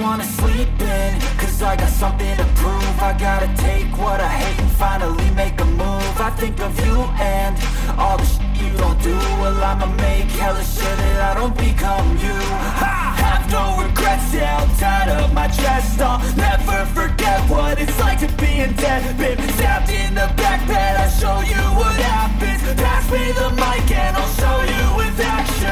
wanna sleep in, cause I got something to prove. I gotta take what I hate and finally make a move. I think of you and all the shit you don't do. Well, I'ma make hella sure that I don't become you. I have no regrets, yeah, I'm tied up my chest. I'll never forget what it's like to be in debt. Been stabbed in the back bed, I'll show you what happens. Pass me the mic and I'll show you with action.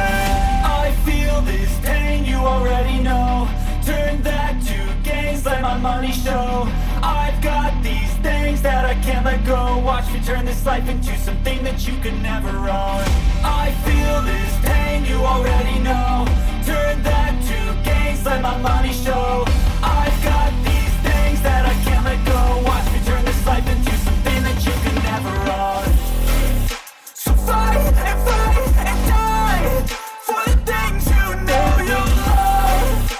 I feel this pain, you already know. Turn that to gains, let my money show. I've got these things that I can't let go. Watch me turn this life into something that you can never own. I feel this pain, you already know. Turn that to gains, let my money show. I've got these things that I can't let go. Watch me turn this life into something that you can never own. So fight and die for the things you know you love.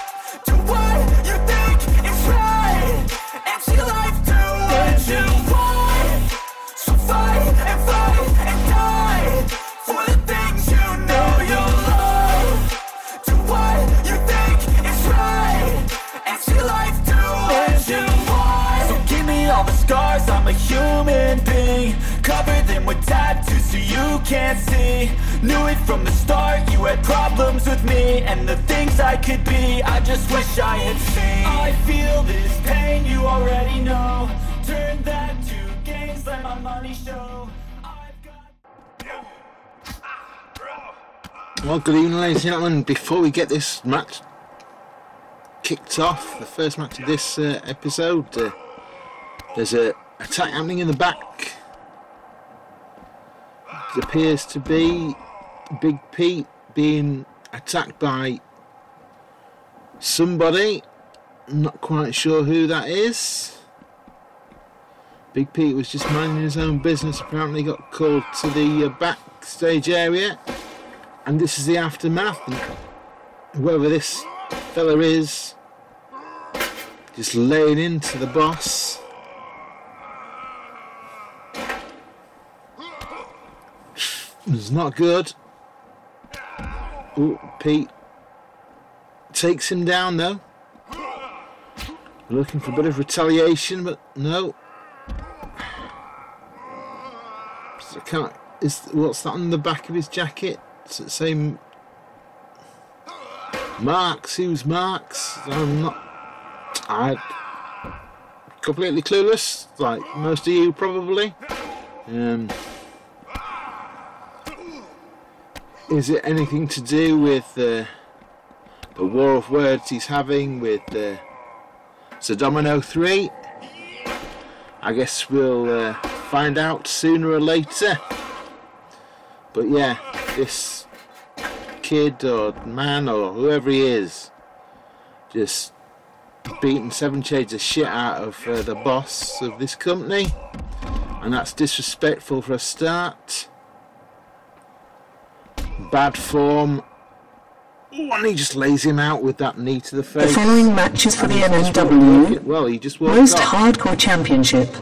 Do what you think is right, and see life do what you want. So fight and die for the things you know you love. Do what you think is right, and see life do what you want. So give me all the scars, I'm a human being. Cover them with tattoos so you can't see. Knew it from the start, you had problems with me and the things I could be, I just wish I had seen. I feel this pain, you already know. Turn that to gains, let my money show. Well, good evening, ladies and gentlemen. Before we get this match kicked off, the first match of this episode, there's a attack happening in the back. It appears to be Big Pete being attacked by somebody. I'm not quite sure who that is. Big Pete was just minding his own business, apparently got called to the backstage area, and this is the aftermath. And whoever this fella is, just laying into the boss. It's not good. Ooh, Pete takes him down though. Looking for a bit of retaliation, but no. So can't. What's that on the back of his jacket? It's the same. Marks. Who's Marks? I'm completely clueless, like most of you probably. Is it anything to do with the war of words he's having with Domino 3? I guess we'll find out sooner or later. But yeah, this kid or man or whoever he is just beating 7 shades of shit out of the boss of this company, and that's disrespectful for a start. Bad form. And he just lays him out with that knee to the face. The following match is for the MMW Most Hardcore Championship.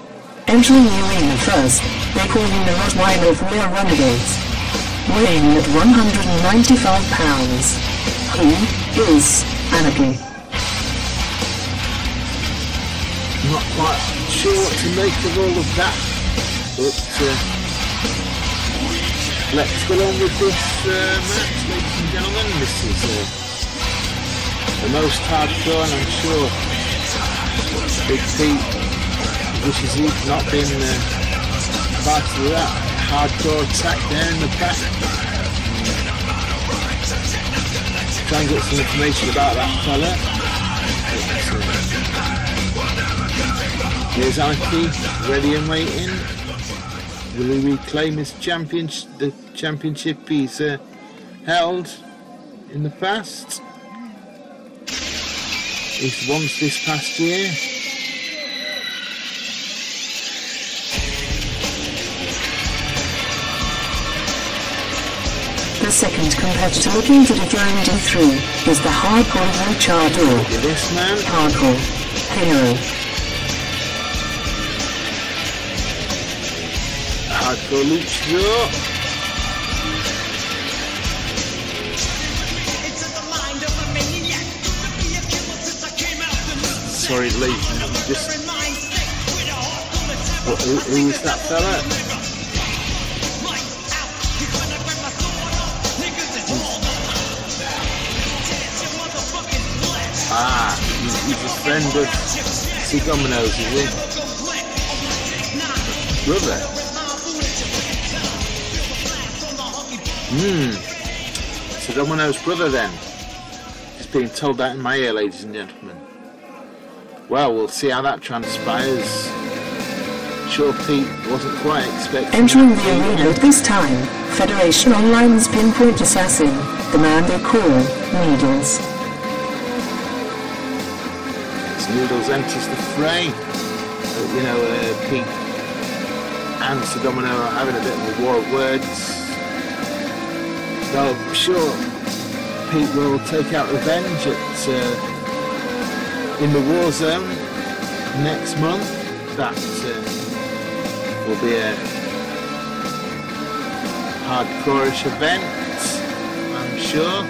Entering the arena first, they call you the LiveWire from their Renegades. Weighing at 195 pounds. Who is Anarchy? Not quite sure what to make of all of that, but let's go on with this match, ladies and gentlemen. This is the most hardcore, and I'm sure Big Pete wishes he'd not been part of that hardcore attack there in the back. Try and get some information about that fella. Here's Anarchy, ready and waiting. Will he reclaim his the championship he's held in the past? He's once this past year. The second competitor looking to define D3 is the Hardcore Luchador. Look at this man. Hardcore Hero. Hardcore Luchador. sorry, Lee. Just who is that fella? He's a friend of C. Domino's, is he? Brother. So Domino's brother then. Just being told that in my ear, ladies and gentlemen. Well, we'll see how that transpires. Sure, Pete wasn't quite expecting. Entering the arena at this time, Federation Online's pinpoint assassin, the man they call Needles. As Needles enters the fray, Pete and Sir Domino are having a bit of a war of words. Though I'm sure Pete will take out revenge in the war zone next month. That will be a hardcore-ish event, I'm sure.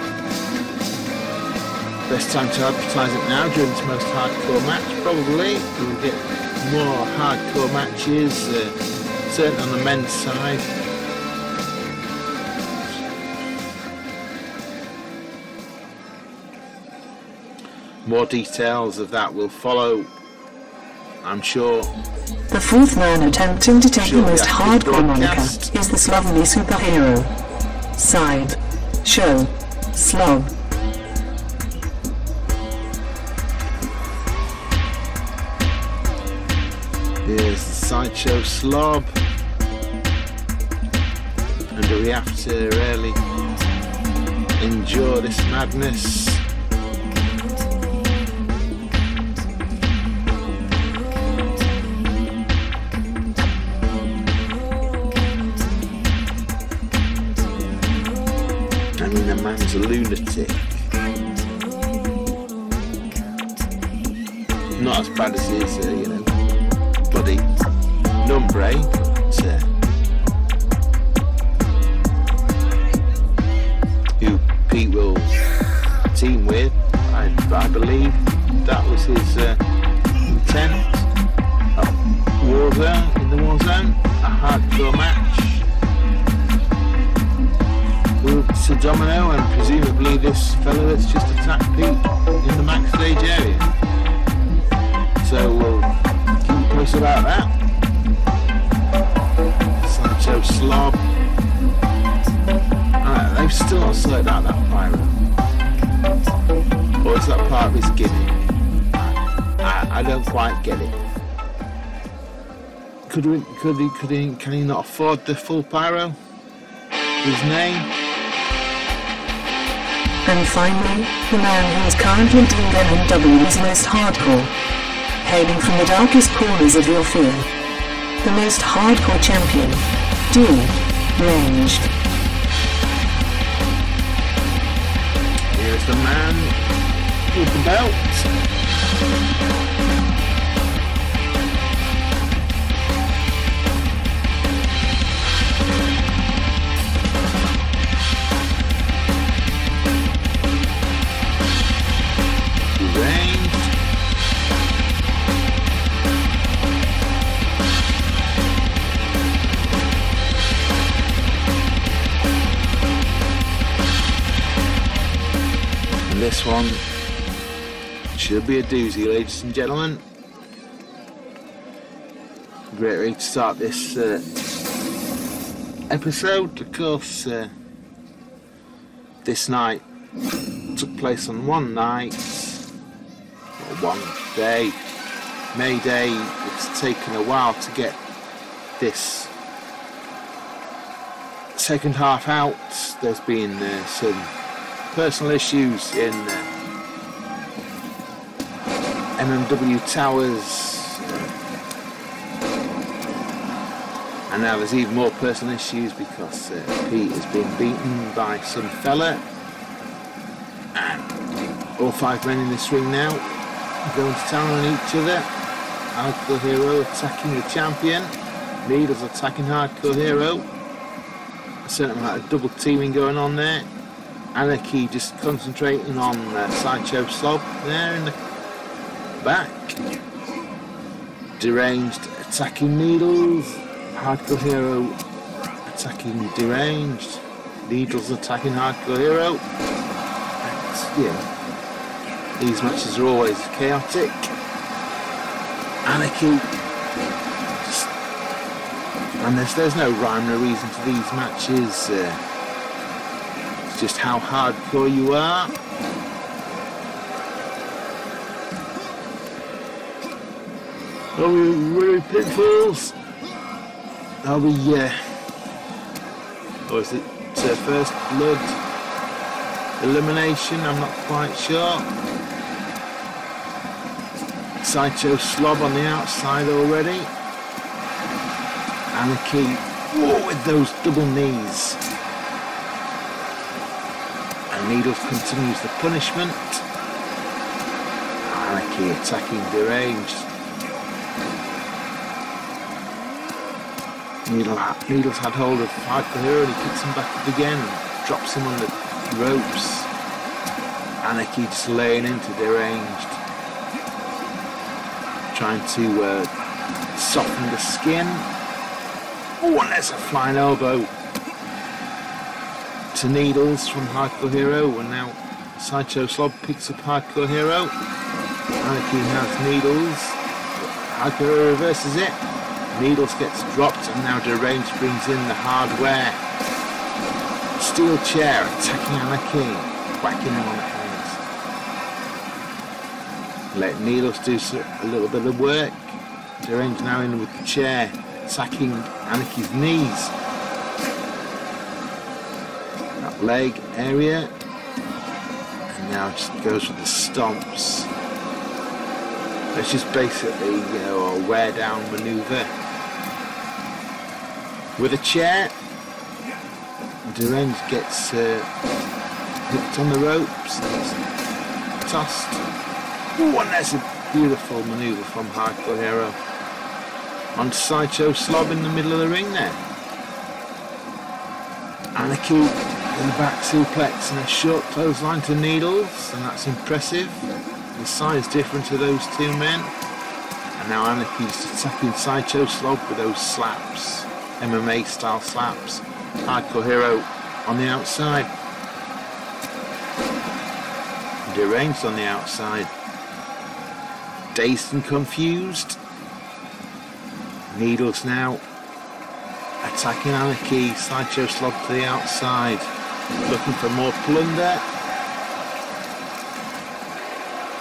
Best time to advertise it now during its most hardcore match, probably. We'll get more hardcore matches, certainly on the men's side. More details of that will follow, I'm sure. The fourth man attempting to take the most hardcore moniker is the slovenly superhero. Sideshow Slob. Here's the Sideshow Slob. And do we have to really endure this madness? I mean, the man's a lunatic. Not as bad as his, bloody number, but who Pete will team with, I believe that was his intent. Warzone, in the Warzone, a hardcore match with Sir Domino and presumably this fellow that's just attacked Pete in the max stage area. So we'll keep posted about that. Sideshow Slob. They've still not sorted out that pyro. Or is that part of his gimmick? I don't quite get it. Can he not afford the full pyro? His name? And finally, the man who is currently deemed MMW's most hardcore. Hailing from the darkest corners of your fear. The most hardcore champion. Ranged. Here's the man with the belt. This one should be a doozy, ladies and gentlemen. Great way to start this episode. Of course, this night took place on one night, or one day, May Day. It's taken a while to get this second half out. There's been some personal issues in MMW Towers, and now there's even more personal issues because Pete has been beaten by some fella, and all five men in this ring now going to town on each other. Hardcore Hero attacking the champion, Needles attacking Hardcore Hero. A certain amount of double teaming going on there. Anarchy just concentrating on Sideshow Slob there in the back. Deranged attacking Needles. Hardcore Hero attacking Deranged. Needles attacking Hardcore Hero. And, yeah, these matches are always chaotic. Anarchy. And there's no rhyme or reason to these matches. It's just how hardcore you are. Are we pitfalls? Are we, or is it First Blood Elimination? I'm not quite sure. Sideshow Slob on the outside already. Anarchy, with those double knees. And Needles continues the punishment. Anarchy attacking Deranged. Needles had hold of Hardcore Hero and he kicks him back up again and drops him on the ropes. Anarchy just laying into Deranged. Trying to soften the skin. Oh, and there's a flying elbow to Needles from Hardcore Hero, and now Sideshow Slob picks up Hardcore Hero. Anarchy has Needles. Hardcore Hero reverses it. Needles gets dropped, and now Deranged brings in the hardware. Steel chair attacking Anarchy, whacking him on the head. Let Needles do a little bit of work. Deranged now in with the chair, attacking Anarchy's knees. That leg area. And now just goes for the stomps. It's just basically, a wear down maneuver. With a chair, Deranged gets hooked on the ropes and tossed. Ooh, and there's a beautiful maneuver from Hardcore Hero. On Sideshow Slob in the middle of the ring there. Anarchy in the back suplex and a short clothesline to Needles, and that's impressive. The size different to those two men. And now Anarchy's attacking Sideshow Slob with those slaps. MMA style slaps. Hardcore Hero on the outside. Deranged on the outside. Dazed and confused. Needles now attacking Anarchy. Sideshow Slob to the outside. Looking for more plunder.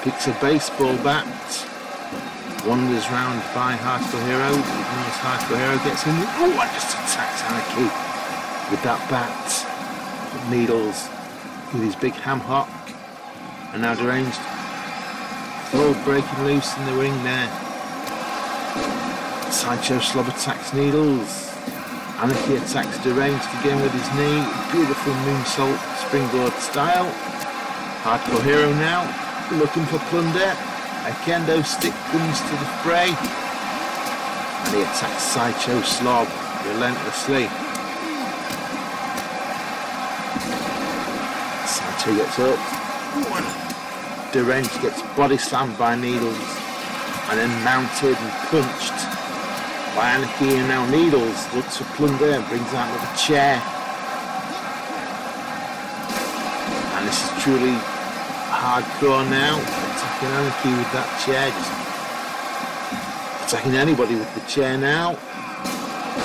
Picks a baseball bat. Wanders round by Hardcore Hero. Ignores Hardcore Hero. Gets in. Oh, and just attacks Anarchy with that bat. Needles with his big ham hock. And now Deranged. All breaking loose in the ring there. Sideshow Slob attacks Needles. Anarchy attacks Deranged again with his knee. Beautiful moonsault springboard style. Hardcore Hero now looking for plunder. A kendo stick comes to the fray. And he attacks Sideshow Slob relentlessly. Sideshow gets up. Deranged gets body slammed by Needles. And then mounted and punched by Anarchy, and now Needles looks for plunder and brings out with a chair. And this is truly hardcore now, attacking Anarchy with that chair, just attacking anybody with the chair now.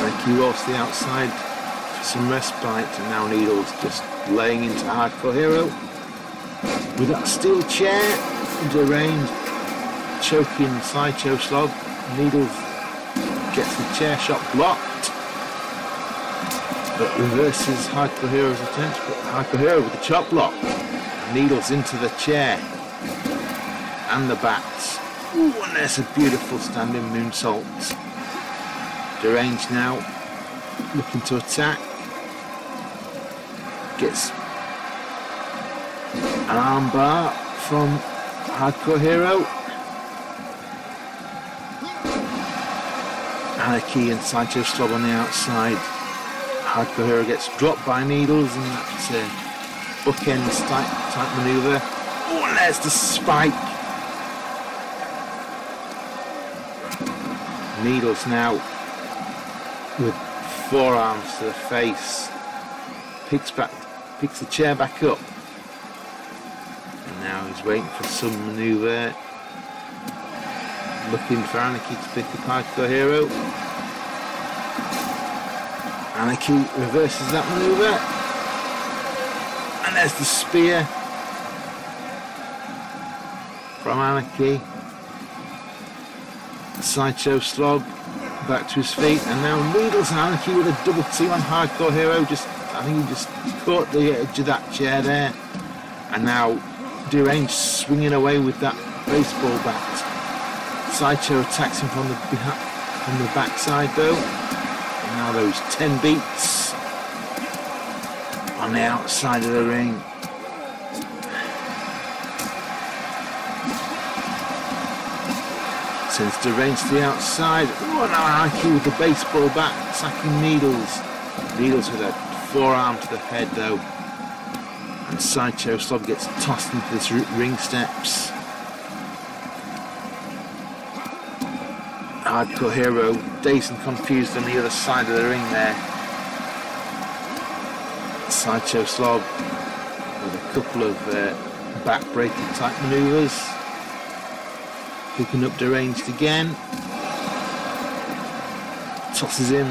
Anarchy rolls to the outside for some respite, and now Needles just laying into Hardcore Hero with that steel chair. Deranged choking Sideshow Slob. Needles gets the chair shot blocked, but reverses Hardcore Hero's attempt. But Hardcore Hero with the chop block. Needles into the chair and the bats. Ooh, and there's a beautiful standing moonsault. Deranged now looking to attack. Gets an armbar from Hardcore Hero. Anarchy and Sideshow Slob on the outside. Hardcore Hero gets dropped by Needles, and that's a bookend type maneuver. Oh, and there's the spike. Needles now with forearms to the face, picks the chair back up, and now he's waiting for some manoeuvre, looking for Anarchy to pick up Hardcore Hero. Anarchy reverses that manoeuvre, and there's the spear from Anarchy. Sideshow Slob back to his feet, and now Needles and Anarchy with a double team on Hardcore Hero. I think he just caught the edge of that chair there, and now Deranged swinging away with that baseball bat. Sideshow attacks him from the backside though, and now those 10 beats on the outside of the ring. Sends Deranged to the outside. Oh, now Anarchy with the baseball bat attacking Needles. Needles with a forearm to the head though. And Sideshow Slob gets tossed into the ring steps. Hardcore Hero dazed and confused on the other side of the ring there. Sideshow Slob with a couple of back-breaking type manoeuvres. Picking up Deranged again. Tosses him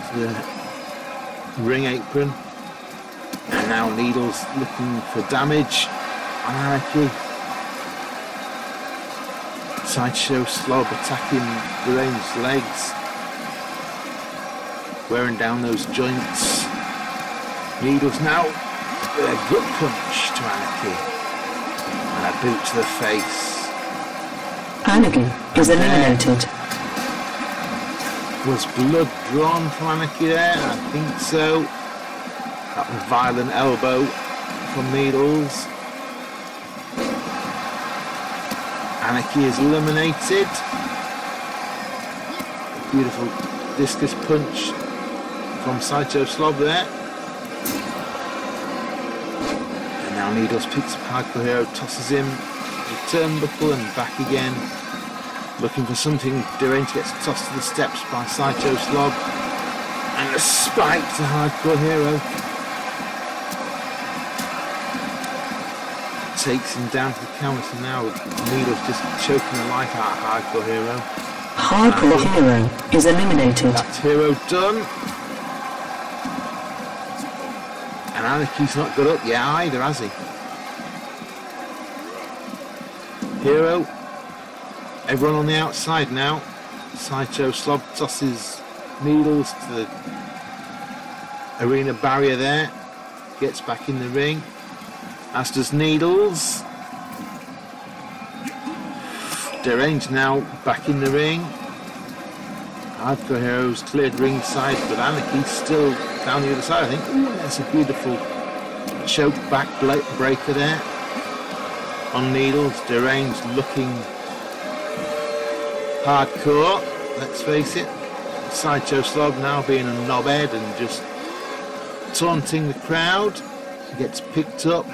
to the ring apron. And now Needles looking for damage on Anarchy. Sideshow Slob attacking Deranged's legs. Wearing down those joints. Needles now with a gut punch to Anarchy. And a boot to the face. Anarchy is eliminated. Was blood drawn from Anarchy there? I think so. That violent elbow from Needles. Anarchy is eliminated. Beautiful discus punch from Sideshow Slob there. And now Needles picks up Hardcore Hero, tosses him to the turnbuckle and back again. Looking for something. Deranged gets tossed to the steps by Sideshow Slob. And a spike to Hardcore Hero. Takes him down to the counter now with Needles just choking the life out of Hardcore Hero. Hardcore Hero is eliminated. That's Hero done. And Anarchy's not got up yet either, has he? Hero. Everyone on the outside now. Sideshow Slob tosses Needles to the arena barrier there. Gets back in the ring. As does Needles. Deranged now back in the ring. Hardcore Hero's cleared ringside, but Anarchy's still down the other side, I think. Ooh, that's a beautiful choke back breaker there on Needles. Deranged looking hardcore, let's face it. Sideshow Slob now being a knobhead and just taunting the crowd. He gets picked up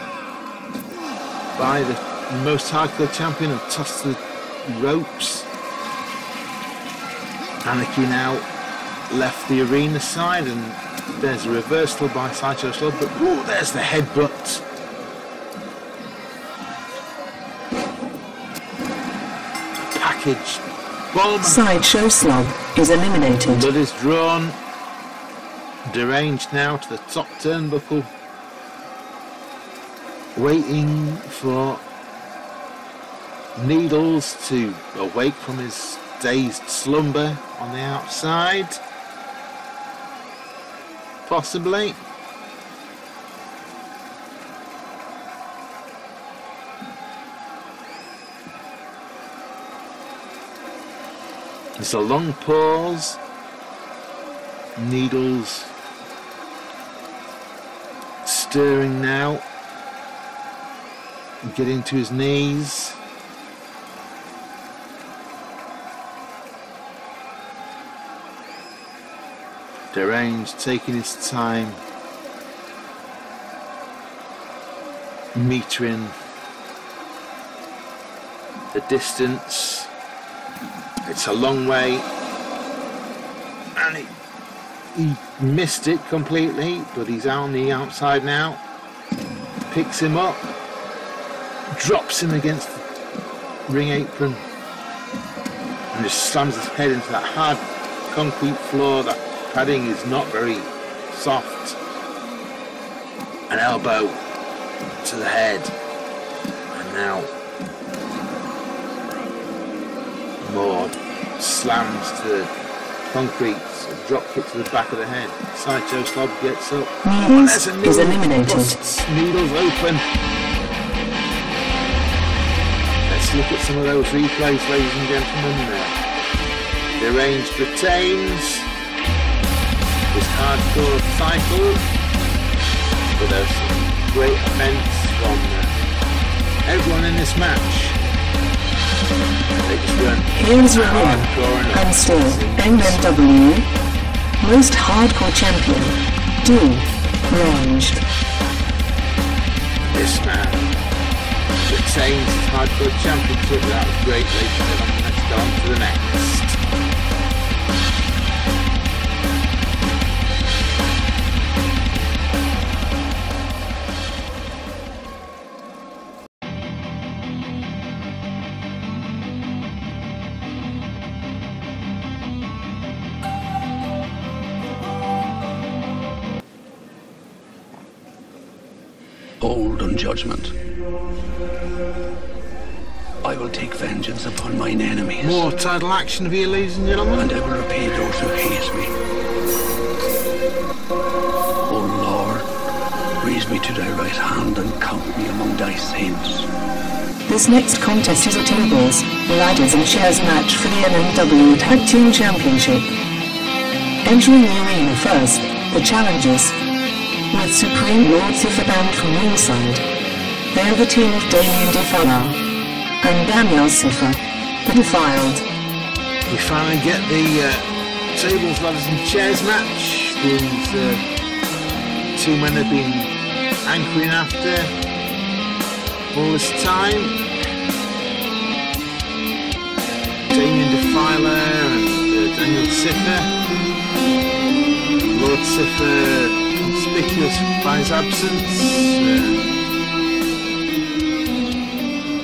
by the most hardcore champion and tossed to the ropes. Anarchy now left the arena side, and there's a reversal by Sideshow Slob, but ooh, there's the headbutt. Package bomb. Sideshow Slob is eliminated. Blood is drawn. Deranged now to the top turnbuckle, waiting for Needles to awake from his dazed slumber on the outside. Possibly. There's a long pause. Needles stirring now. Getting to his knees. Deranged taking his time, metering the distance. It's a long way And he missed it completely, but he's on the outside now. Picks him up, drops him against the ring apron, and just slams his head into that hard concrete floor. That padding is not very soft. An elbow to the head, and now more slams to the concrete, a drop kick to the back of the head. Sideshow Slob gets up. News is eliminated. Busts needles open. Let's look at some of those replays, ladies and gentlemen. The range retains this hardcore title, but there's some great events from everyone in this match. They just run. Here is your winner, and still MMW Most Hardcore Champion, Ranged. This man retains his hardcore championship. That was great, ladies and gentlemen. Let's go on to the next. Hold on judgment. I will take vengeance upon mine enemies. More title action for you, ladies and gentlemen. And I will repay those who hate me. O Lord, raise me to thy right hand and count me among thy saints. This next contest is a tables, ladders and chairs match for the MMW Tag Team Championship. Entering the arena first, the challengers, with Supreme Lord Cypher band from ringside. They are the team of Damien and Daniel Cypher, the Defiled. We finally get the tables, ladders and chairs match. These two men have been anchoring after all this time. Damien Defiler and Daniel Cypher. Lord Cypher conspicuous by his absence.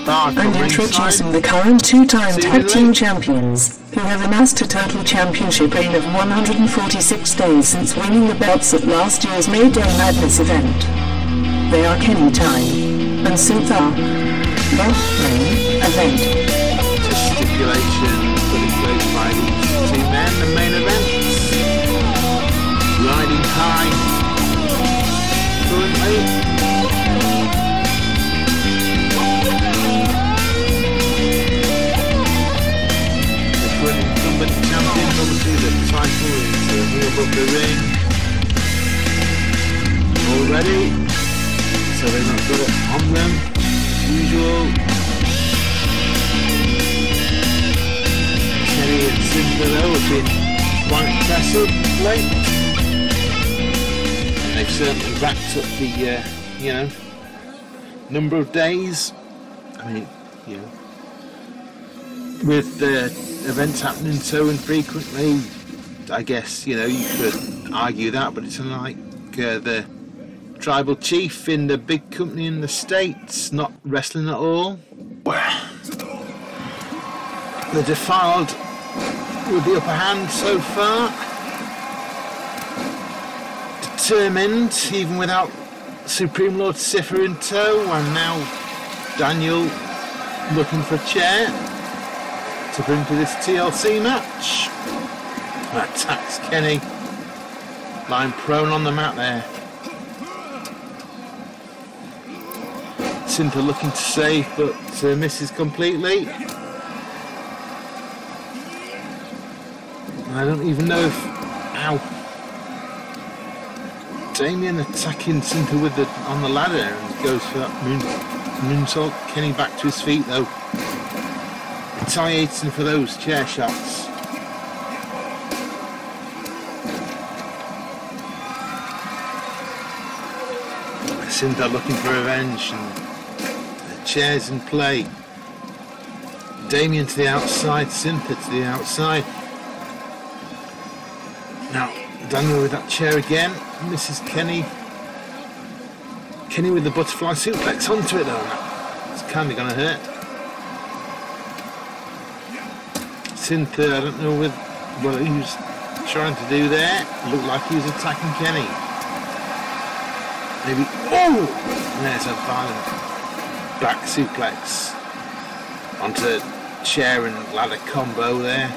And introducing the current two-time tag team champions, who have amassed a total championship reign of 146 days since winning the belts at last year's May Day Madness event. They are Kenny and Synther. The main event. It's a stipulation put in place by these two men, the main event. Riding high currently. The current incumbent champion, obviously the title is here above the ring already, so they've not got it on them as usual. Kenny and Synther though have been quite impressive late. They've certainly racked up the, number of days. I mean, with events happening so infrequently, I guess, you could argue that, but it's like the tribal chief in the big company in the States not wrestling at all. The Defiled with the upper hand so far. Determined, even without Supreme Lord Cypher in tow, and now Daniel looking for a chair to bring to this TLC match. Attacks Kenny, lying prone on the mat there. Synther looking to save, but misses completely. I don't even know if... Ow. Damien attacking Synther with on the ladder and goes for that moonsault. Kenny back to his feet though. Retaliating for those chair shots. Synther looking for revenge and the chairs in play. Damien to the outside, Synther to the outside. Now, Daniel with that chair again. Misses Kenny. Kenny with the butterfly suplex onto it though. It's kind of going to hurt. Synther, I don't know what he was trying to do there. Looked like he was attacking Kenny. Maybe. Oh! And there's a violent back suplex onto chair and ladder combo there.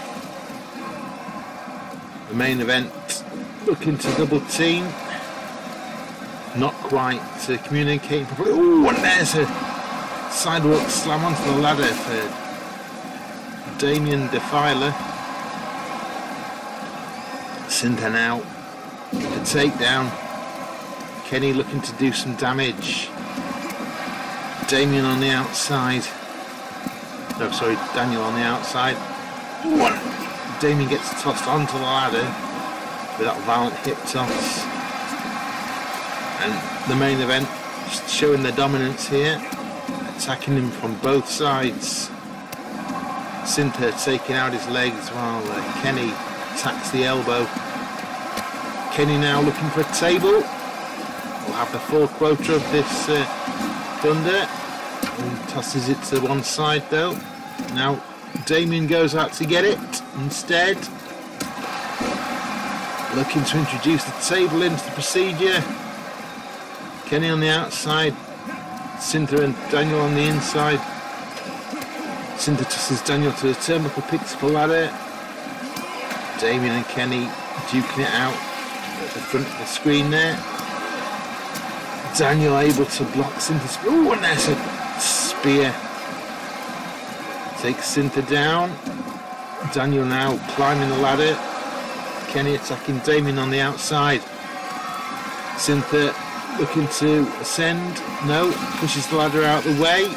The main event looking to double team. Not quite communicating properly. Oh, and there's a sidewalk slam onto the ladder for Damien Defiler. Synther now the takedown. Kenny looking to do some damage. Damien on the outside. No, sorry, Daniel on the outside. Ooh, Damien gets tossed onto the ladder with that violent hip toss. And the main event just showing their dominance here, attacking him from both sides. Synther taking out his legs while Kenny attacks the elbow. Kenny now looking for a table. We'll have the full quota of this thunder. And tosses it to one side though. Now Damien goes out to get it instead. Looking to introduce the table into the procedure. Kenny on the outside. Synther and Daniel on the inside. Synther tosses Daniel to the turnbuckle, picks up a ladder. Damien and Kenny duking it out at the front of the screen there. Daniel able to block Synther's. Oh, and there's a spear. Takes Synther down. Daniel now climbing the ladder. Kenny attacking Damien on the outside. Synther looking to ascend. No, pushes the ladder out of the way.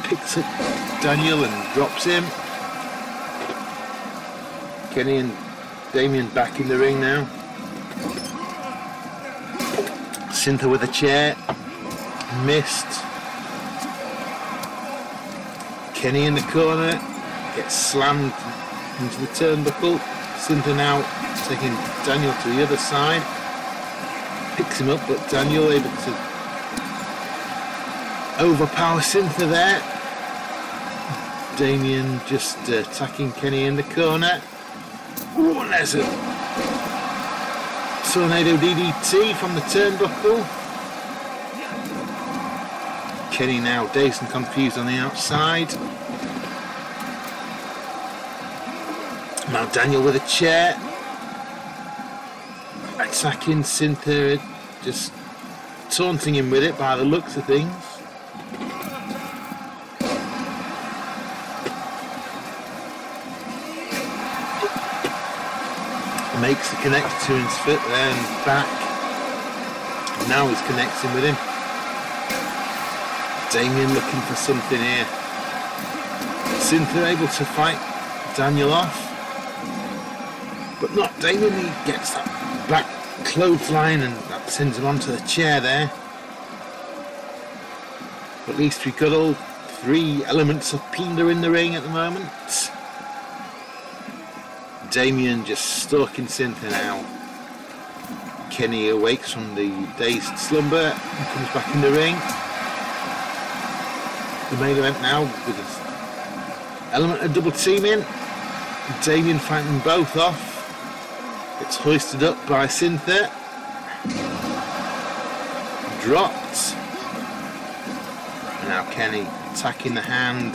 Picks up Daniel and drops him. Kenny and Damien back in the ring now. Synther with a chair. Missed. Kenny in the corner. Gets slammed into the turnbuckle. Synther now taking Daniel to the other side. Picks him up, but Daniel able to overpower Synther there. Damien just attacking Kenny in the corner. Ooh, and there's a tornado DDT from the turnbuckle. Kenny now dazed and confused on the outside. Now Daniel with a chair. Attacking Synther, just taunting him with it by the looks of things. Makes the connector to his foot there and back. Now he's connecting with him. Damien looking for something here. Synther able to fight Daniel off. But not Damien, he gets that back clothesline and that sends him onto the chair there. At least we've got all three elements of plunder in the ring at the moment. Damien just stalking Synther now. Kenny awakes from the dazed slumber and comes back in the ring. The main event now with an element of double teaming. Damien fighting them both off. It's hoisted up by Synther. Dropped. And now Kenny attacking the hand.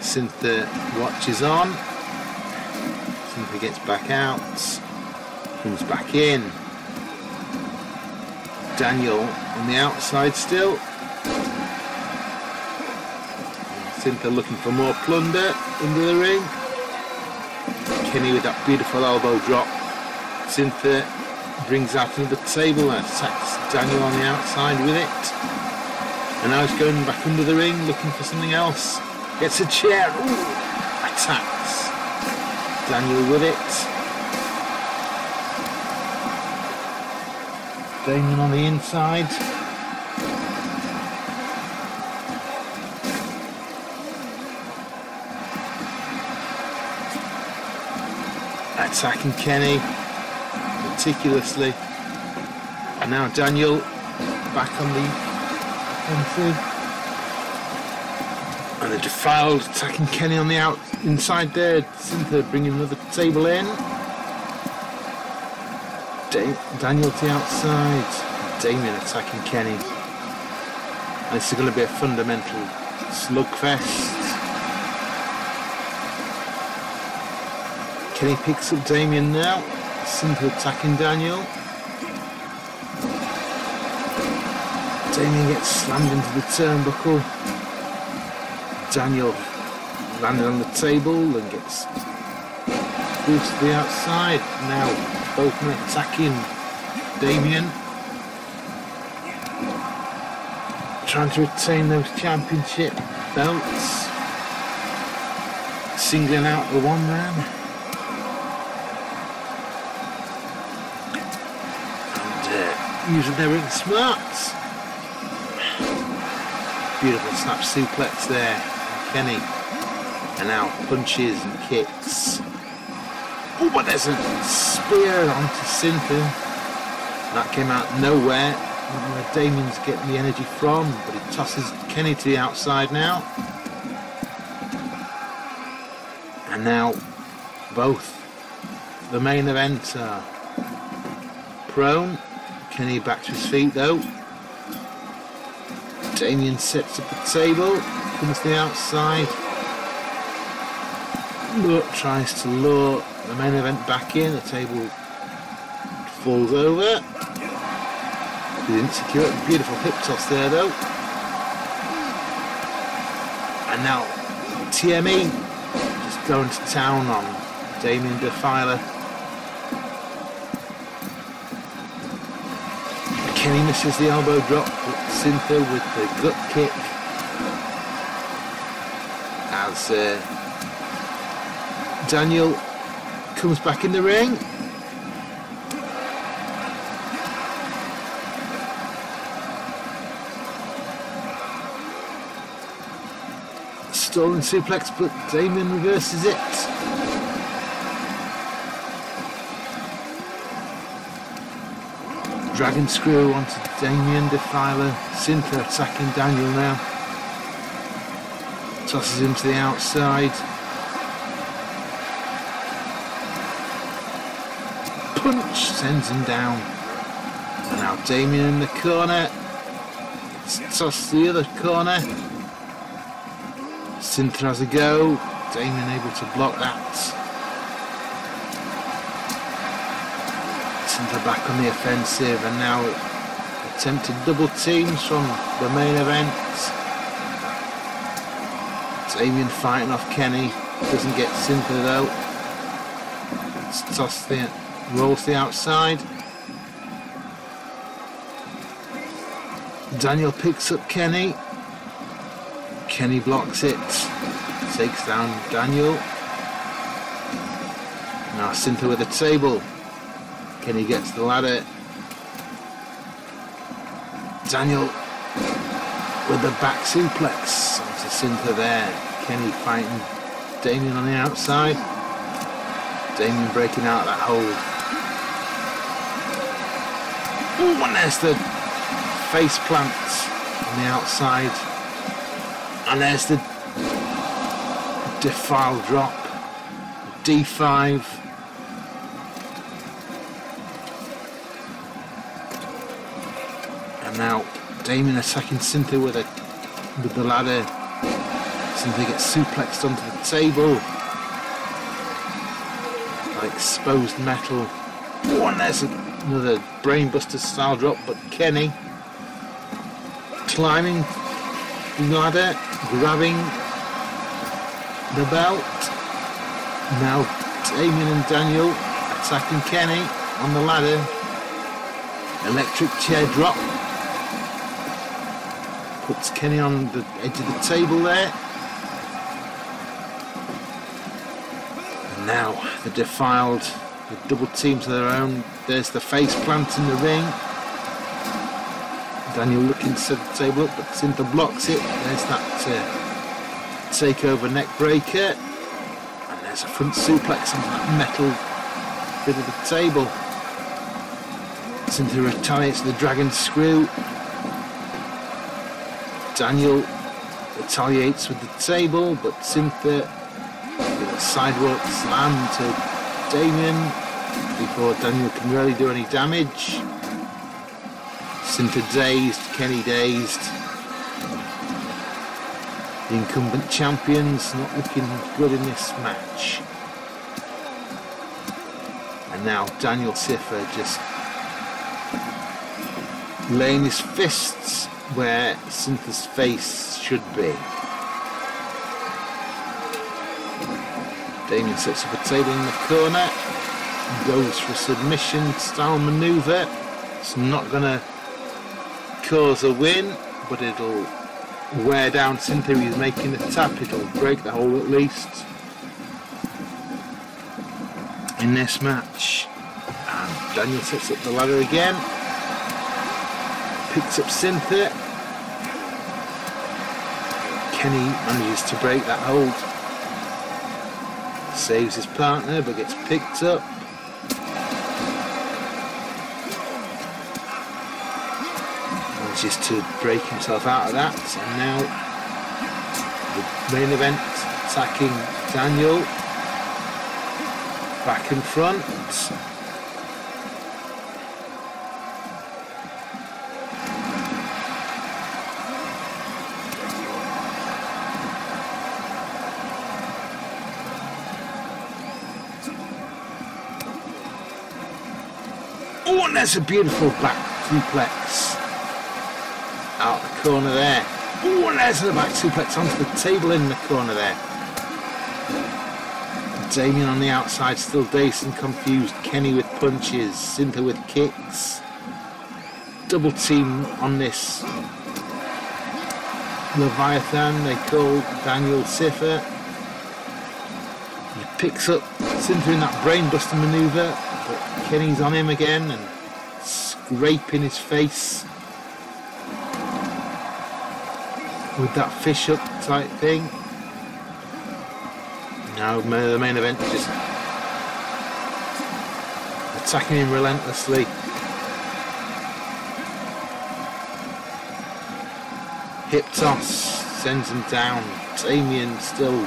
Synther watches on. Synther gets back out. Comes back in. Daniel on the outside still. Synther looking for more plunder under the ring. Kenny with that beautiful elbow drop. Synther brings out another table and attacks Daniel on the outside with it. And now he's going back under the ring looking for something else. Gets a chair. Ooh, attacks Daniel with it. Damien on the inside. attacking Kenny meticulously. And now Daniel back on the offensive. And the Defiled attacking Kenny on the inside there. Synther bringing another table in. Daniel to the outside. Damien attacking Kenny. And this is going to be a fundamental slugfest. Kenny picks up Damien now. Synther attacking Daniel. Damien gets slammed into the turnbuckle. Daniel landed on the table and gets pushed to the outside. Now both men attacking Damien. Trying to retain those championship belts. Singling out the one man. And using their ring smarts. Beautiful snap suplex there. Kenny. And now punches and kicks. Oh, but there's a spear onto Synther. That came out nowhere. I don't know where Damien's getting the energy from, but he tosses Kenny to the outside now. And now both the main event are prone. Kenny back to his feet though. Damien sets up the table, comes to the outside. Tries to lure the main event back in. The table falls over. He didn't secure it. Beautiful hip toss there though. And now T.M.E. just going to town on Damien Defiler. Kenny misses the elbow drop, but Synther with the gut kick. As Daniel comes back in the ring. Stolen suplex, but Damien reverses it. Dragon screw onto Damien Defiler. Synther attacking Daniel now. Tosses him to the outside. Punch sends him down. And now Damien in the corner. It's tossed to the other corner. Synther has a go. Damien able to block that. Synther back on the offensive, and now attempted double teams from the main event. Damien fighting off Kenny. Doesn't get Synther though. It's tossed the rolls to the outside. Daniel picks up Kenny. Kenny blocks it. Takes down Daniel. Now Synther with a table. Kenny gets the ladder. Daniel with the back suplex onto Synther there. Kenny fighting Damien on the outside. Damien breaking out of that hold. Oh, and there's the face plant on the outside. And there's the Defiled drop. D5. And now Damien attacking Synther with the ladder. Synther gets suplexed onto the table. Like exposed metal. Oh, and there's another brainbuster style drop, but Kenny climbing the ladder, grabbing the belt. Now Damien and Daniel attacking Kenny on the ladder. Electric chair drop. Puts Kenny on the edge of the table there. And now the Defiled, the double team to their own. There's the face plant in the ring. Daniel looking to set the table up, but Synther blocks it. There's that takeover neck breaker. And there's a front suplex onto that metal bit of the table. Synther retaliates the dragon screw. Daniel retaliates with the table, but Synther with a sidewalk slam to Damien before Daniel can really do any damage. Synther dazed, Kenny dazed. The incumbent champions not looking good in this match. And now Daniel Synther just laying his fists where Synther's face should be. Damien sets up a table in the corner, goes for a submission style manoeuvre. It's not going to cause a win, but it'll wear down Synther. He's making a tap, it'll break the hole at least in this match. And Daniel sets up the ladder again, picks up Synther. Kenny manages to break that hold, saves his partner but gets picked up. Manages to break himself out of that, and now the main event attacking Daniel back in front. Oh, and there's a beautiful back suplex out the corner there. Oh, and there's the back suplex onto the table in the corner there. Damien on the outside, still dazed and confused. Kenny with punches, Synther with kicks. Double team on this Leviathan they call Daniel Synther. He picks up Synther in that brainbuster manoeuvre, but Kenny's on him again and scraping his face with that fish up type thing. Now the main event is just attacking him relentlessly. Hip toss sends him down. Damien still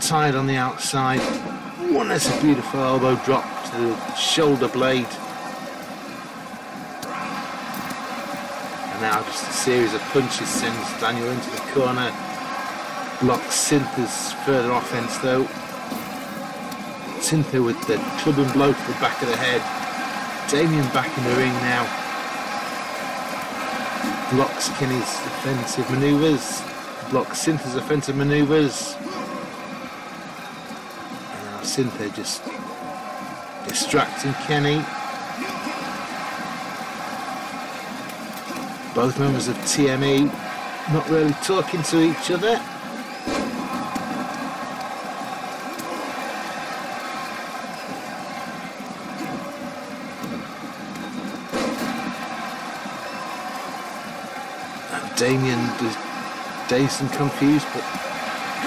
tied on the outside. One that's a beautiful elbow drop to the shoulder blade. And now just a series of punches sends Daniel into the corner. Blocks Synther's further offense though. Synther with the clubbing blow to the back of the head. Damien back in the ring now. Blocks Kenny's offensive manoeuvres. Blocks Synther's offensive manoeuvres. And now Synther just distracting Kenny. Both members of T.M.E. not really talking to each other. Damien is dazed and confused, but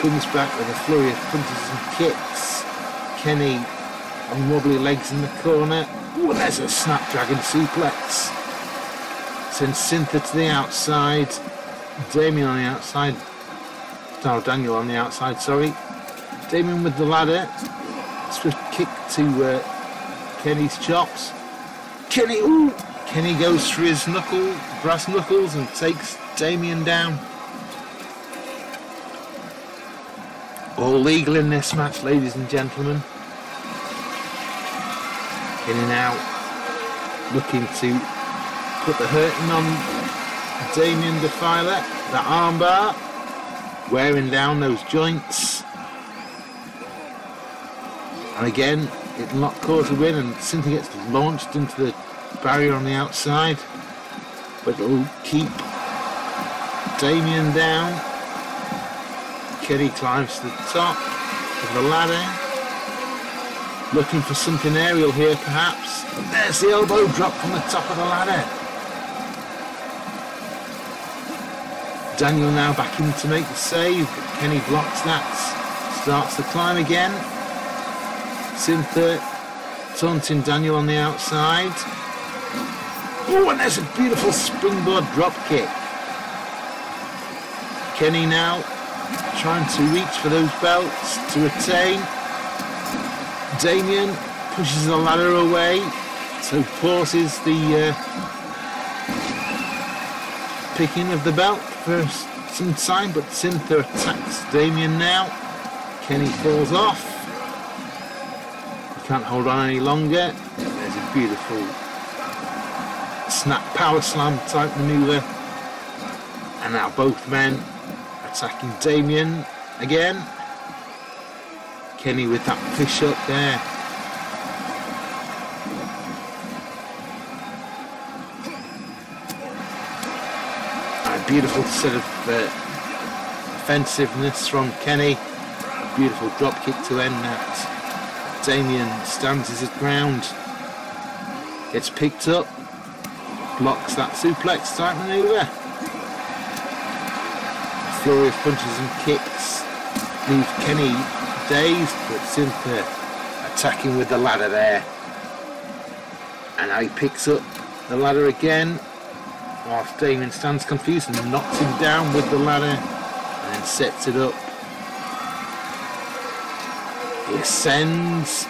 comes back with a flurry of punches and kicks. Kenny on wobbly legs in the corner. Ooh, there's a snapdragon suplex. Sends Synther to the outside. Damien on the outside. No, Daniel on the outside, sorry. Damien with the ladder. Swift kick to Kenny's chops. Kenny, ooh! Kenny goes for his brass knuckles and takes Damien down. All legal in this match, ladies and gentlemen. Kenny now looking to put the hurting on Damien Defiler. That armbar, wearing down those joints. And again, it will not cause a win, and Synther gets launched into the barrier on the outside, but it'll keep Damien down. Kenny climbs to the top of the ladder, looking for something aerial here perhaps. There's the elbow drop from the top of the ladder. Daniel now back in to make the save, but Kenny blocks that, starts the climb again. Synther taunting Daniel on the outside. Oh, and there's a beautiful springboard drop kick. Kenny now trying to reach for those belts to retain. Damien pushes the ladder away, so pauses the picking of the belt for some time, but Synther attacks Damien now. Kenny falls off. He can't hold on any longer. There's a beautiful snap power slam type maneuver. And now both men attacking Damien again. Kenny with that push up there. A beautiful set of offensiveness from Kenny. Beautiful drop kick to end that. Damien stands his ground. Gets picked up. Blocks that suplex type maneuver. A flurry of punches and kicks leave Kenny dazed, but Synther attacking with the ladder there. And now he picks up the ladder again, whilst Damien stands confused and knocks him down with the ladder and then sets it up. He ascends.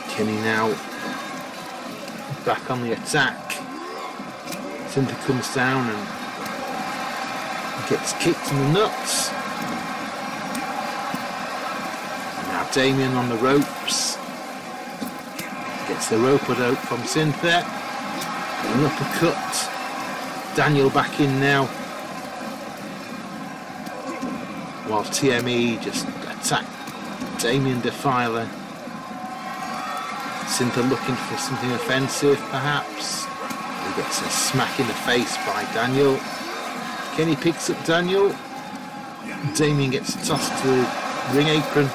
Kenny now back on the attack. Synther comes down and gets kicked in the nuts. And now Damien on the ropes. Gets the rope out from Synther. An uppercut. Daniel back in now. While T.M.E. just attacked Damien Defiler. Synther looking for something offensive perhaps. He gets a smack in the face by Daniel. Kenny picks up Daniel. Damien gets tossed to the ring apron.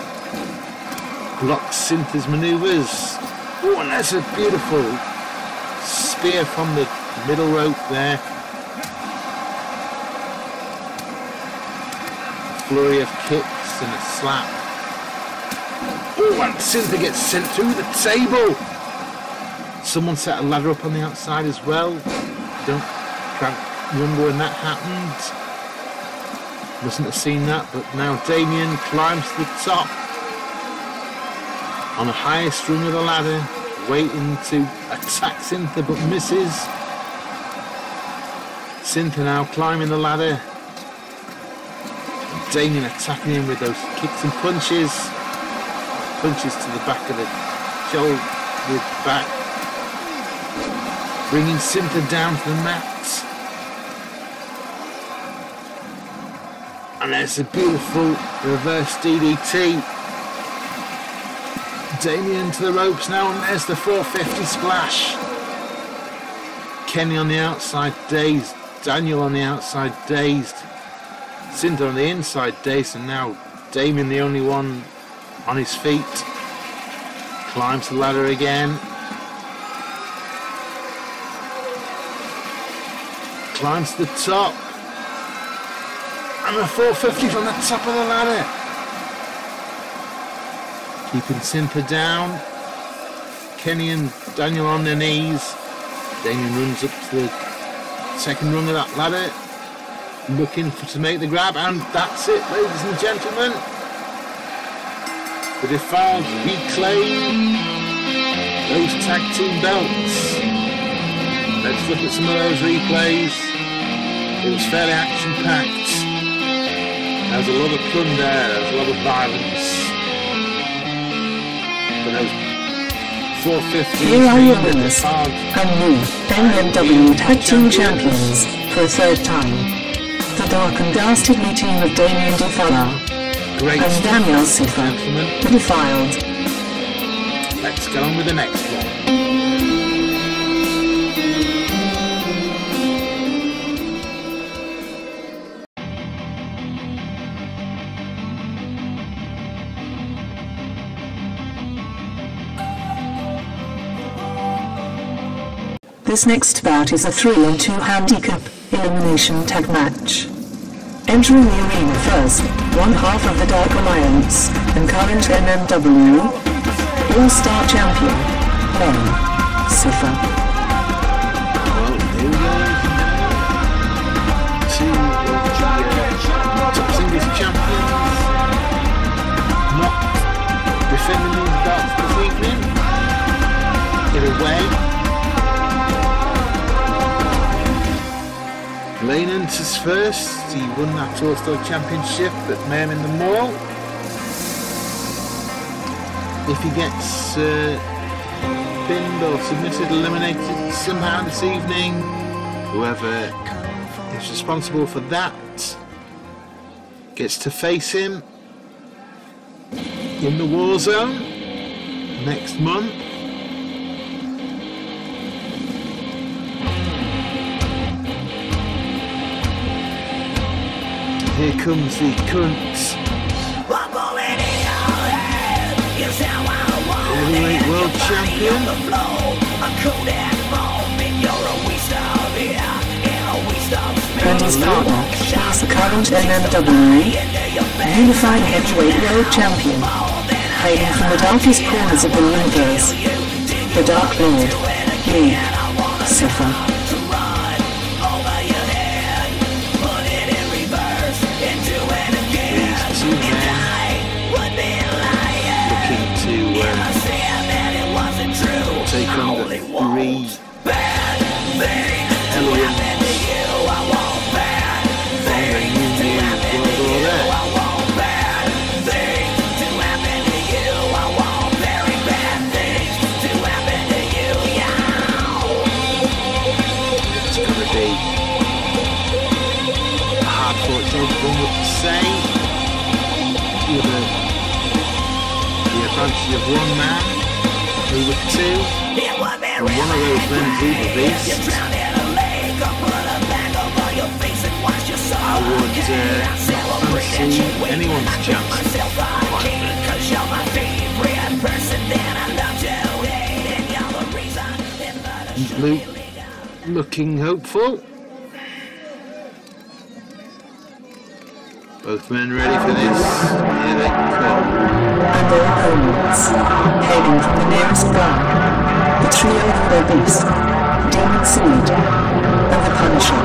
Blocks Synther's manoeuvres. Oh, and there's a beautiful spear from the middle rope there. A flurry of kicks and a slap. Oh, and Synther gets sent through the table. Someone set a ladder up on the outside as well. Can't remember when that happened. Mustn't have seen that, but now Damien climbs to the top on the highest rung of the ladder, waiting to attack Synther but misses. Synther now climbing the ladder. And Damien attacking him with those kicks and punches. Punches to the back of the shoulder, with back, bringing Synther down to the mat. And there's a beautiful reverse DDT. Damien to the ropes now, and there's the 450 splash. Kenny on the outside dazed, Daniel on the outside dazed, Synther on the inside dazed, and now Damien the only one on his feet. Climbs the ladder again. Climbs to the top. And a 450 from the top of the ladder. Keeping Synther down. Kenny and Daniel on their knees. Damien runs up to the second rung of that ladder. Looking to make the grab. And that's it, ladies and gentlemen. The Defiled reclaim those tag team belts. Let's look at some of those replays. It was fairly action-packed. There was a lot of plunder, there was a lot of violence. But those 450... Here are your winners, and new MMW Tag Team Champions, for a third time. The Dark and Dastardly team of Damien Defiler and Daniel Synther, the Defiled. Let's get on with the next one. This next bout is a 3-on-2 handicap elimination tag match. Entering the arena first, one half of the Dark Alliance, and current MMW All-Star Champion, Mayhem Synther. Well, here we go. Two of the top singles champions not defending these belts this evening. In a way, Lanen's first. He won that All-Star Championship at Mayhem In The Mall. If he gets pinned or submitted, eliminated somehow this evening, whoever is responsible for that gets to face him in the war zone next month. Here comes the current heavyweight world champion. And his partner is the current MMW Unified Heavyweight World Champion, hailing from the darkest corners of the universe, the Dark Lord, Mayhem Synther. Take on the three elements from the new world order. It's going to be a hard-fought job, one would say, with the advantage of one man. With two, and one of those men is reprobates. I would fancy anyone's chance. Luke looking hopeful. Both men ready for this. Here they come. And their opponents, hailing from the nearest bar, the trio of the Beast, Demon Seed, and the Punisher.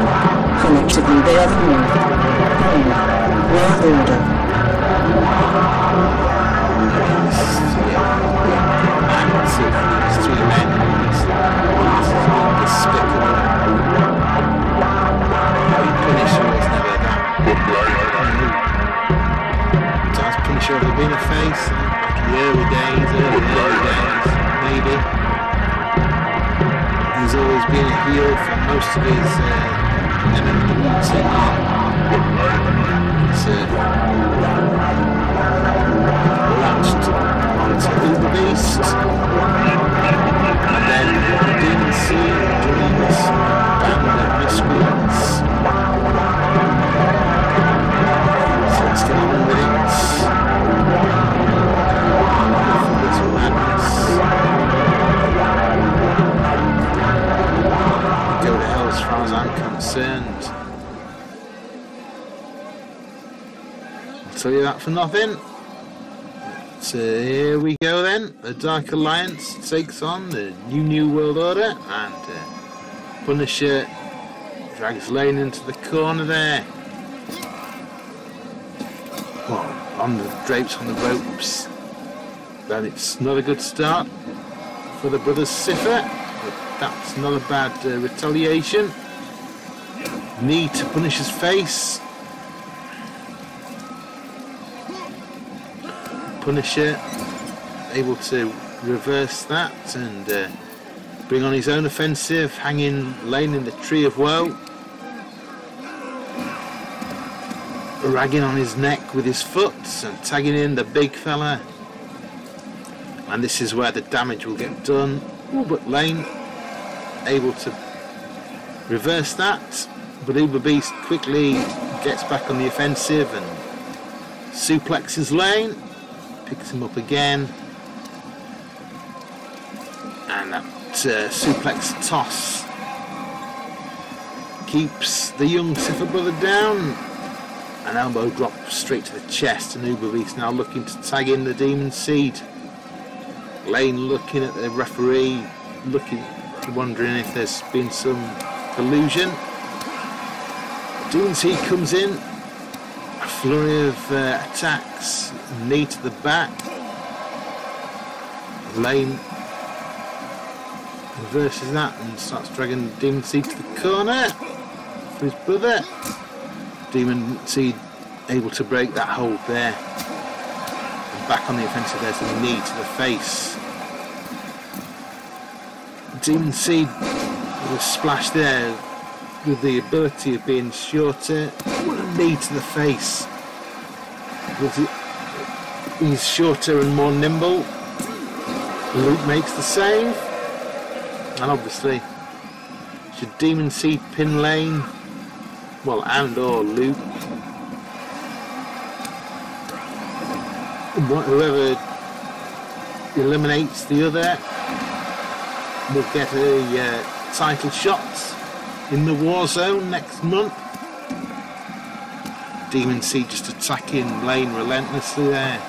Collectively they are the new World Order. These three men, this is despicable. Punisher was never that. Punisher ever been a face? Back in the early days, maybe. He's always been a heel for most of his MMW tenure. It's latched onto Uber Beast, and then Demon Seed joined this band of miscreants. So let's get on with it. Go to hell as far as I'm concerned. I'll tell you that for nothing. So here we go then. The Dark Alliance takes on the New World Order, and Punisher drags Lane into the corner there. Well, on the drapes, on the ropes. Then it's not a good start for the brothers Synther, but that's not a bad retaliation. Knee to Punisher's face. Punisher able to reverse that and bring on his own offensive, hanging Lane in the Tree of Woe. Ragging on his neck with his foot and tagging in the big fella. And this is where the damage will get done. Ooh, but Lane able to reverse that. But Uber Beast quickly gets back on the offensive and suplexes Lane. Picks him up again. And that suplex toss keeps the young Synther brother down. An elbow drop straight to the chest, and Uber Beast now looking to tag in the Demon Seed. Lane looking at the referee, wondering if there's been some collusion. Demon Seed comes in, a flurry of attacks, knee to the back. Lane reverses that and starts dragging Demon Seed to the corner for his brother. Demon Seed able to break that hold there. And back on the offensive, there's a knee to the face. Demon Seed with a splash there, with the ability of being shorter. What a knee to the face. He's shorter and more nimble. Luke makes the save. And obviously, should Demon Seed pin Lane? Well, and or Luke. Whoever eliminates the other will get a title shot in the war zone next month. Demon Seed just attacking Lane relentlessly there,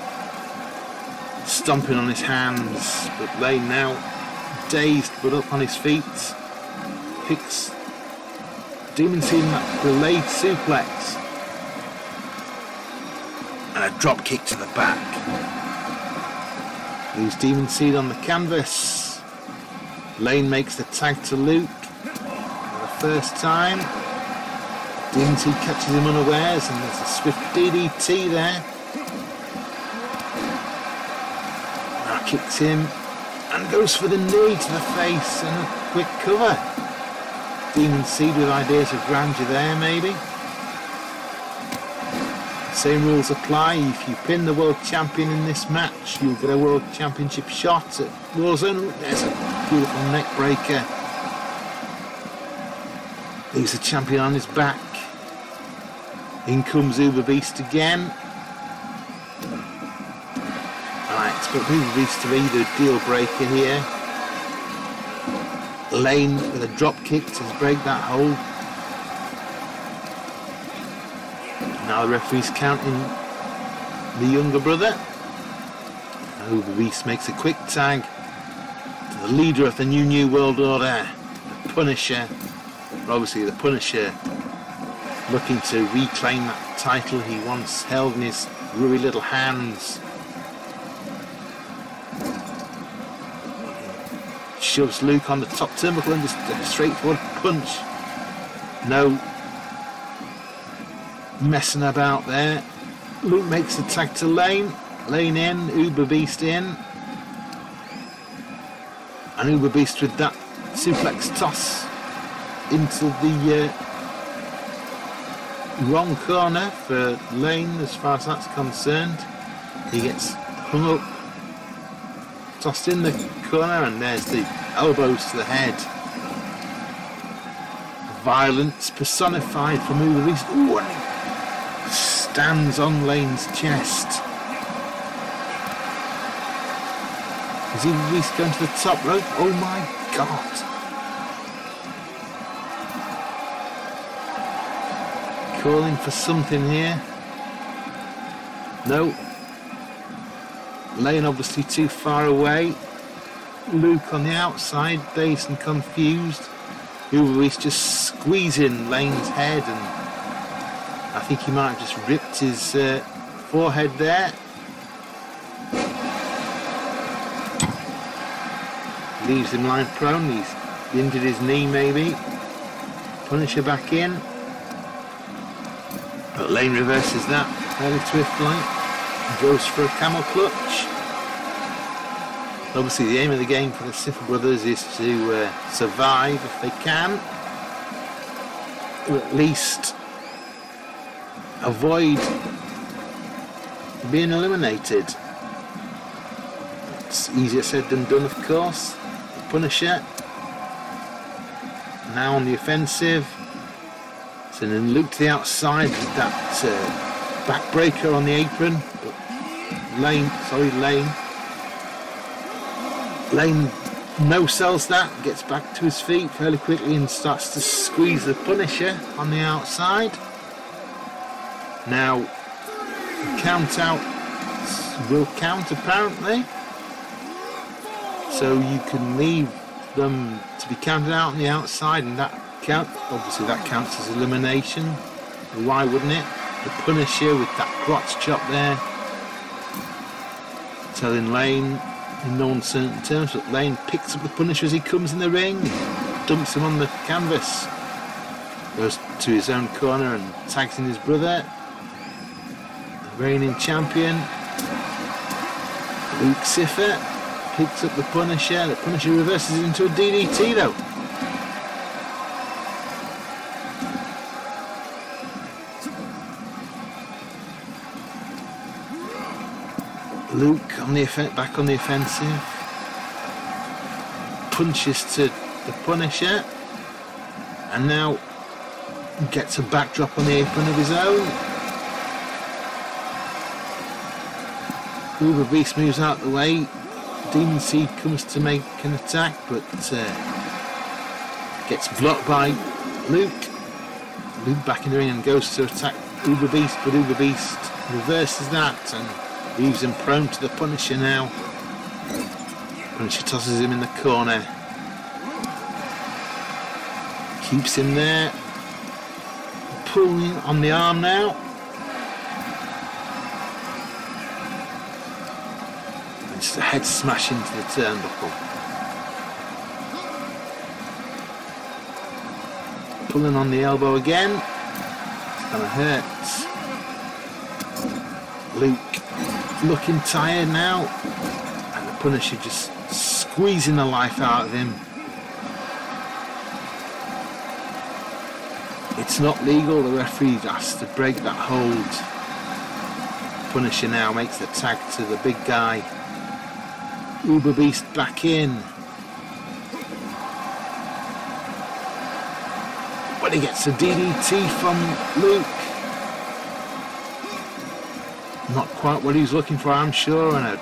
stomping on his hands, but Lane now dazed but up on his feet, picks Demon Seed in that delayed suplex and a drop kick to the back. Leaves Demon Seed on the canvas. Lane makes the tag to Luke for the first time. Demon Seed catches him unawares and there's a swift DDT there. Now kicks him and goes for the knee to the face and a quick cover. Demon Seed with ideas of grandeur there, maybe. Same rules apply. If you pin the world champion in this match, you'll get a world championship shot at Warzone. There's a beautiful neck breaker. Leaves the champion on his back. In comes Uber Beast again. I expect Uber Beast to be the deal breaker here. Lane with a drop kick to break that hold. Now the referee's counting the younger brother. Uber Beast makes a quick tag to the leader of the New World Order, the Punisher. Obviously the Punisher looking to reclaim that title he once held in his rubby little hands. Shoves Luke on the top turnbuckle and just a straightforward punch. No messing about there. Luke makes the tag to Lane. Lane in, Uber Beast in. And Uber Beast with that suplex toss into the wrong corner for Lane as far as that's concerned. He gets hung up, tossed in the corner, and there's the elbows to the head. Violence personified from Uber Beast. Ooh, and he stands on Lane's chest. Is Uber Beast going to the top rope? Oh my god. Calling for something here. No. Lane obviously too far away. Luke on the outside, dazed and confused. Uber Beast just squeezing Lane's head, and I think he might have just ripped his forehead there. Leaves him lying prone. He's injured his knee maybe. Punisher back in. But Lane reverses that fairly swiftly. Goes for a camel clutch. Obviously the aim of the game for the Synther brothers is to survive if they can. Or at least avoid being eliminated. It's easier said than done, of course. The Punisher now on the offensive. Sending Luke to the outside with that backbreaker on the apron. But Lane no-sells that, gets back to his feet fairly quickly and starts to squeeze the Punisher on the outside. Now, count out will count apparently. So you can leave them to be counted out on the outside, and that obviously that counts as elimination. Why wouldn't it? The Punisher with that crotch chop there, telling Lane in no uncertain terms, but Lane picks up the Punisher as he comes in the ring, dumps him on the canvas, goes to his own corner and tags in his brother, the reigning champion, Luke Siffer, picks up the Punisher. The Punisher reverses into a DDT though. Luke back on the offensive. Punches to the Punisher. And now gets a backdrop on the apron of his own. Uber Beast moves out the way. Demon Seed comes to make an attack, but gets blocked by Luke. Luke back in the ring and goes to attack Uber Beast, but Uber Beast reverses that and leaves him prone to the Punisher now. Punisher tosses him in the corner. Keeps him there. Pulling on the arm now. It's a head smash into the turnbuckle. Pulling on the elbow again. It's gonna hurt. Luke looking tired now. And the Punisher just squeezing the life out of him. It's not legal. The referee has to break that hold. Punisher now makes the tag to the big guy. Uber Beast back in. But he gets a DDT from Luke. Not quite what he was looking for, I'm sure, and a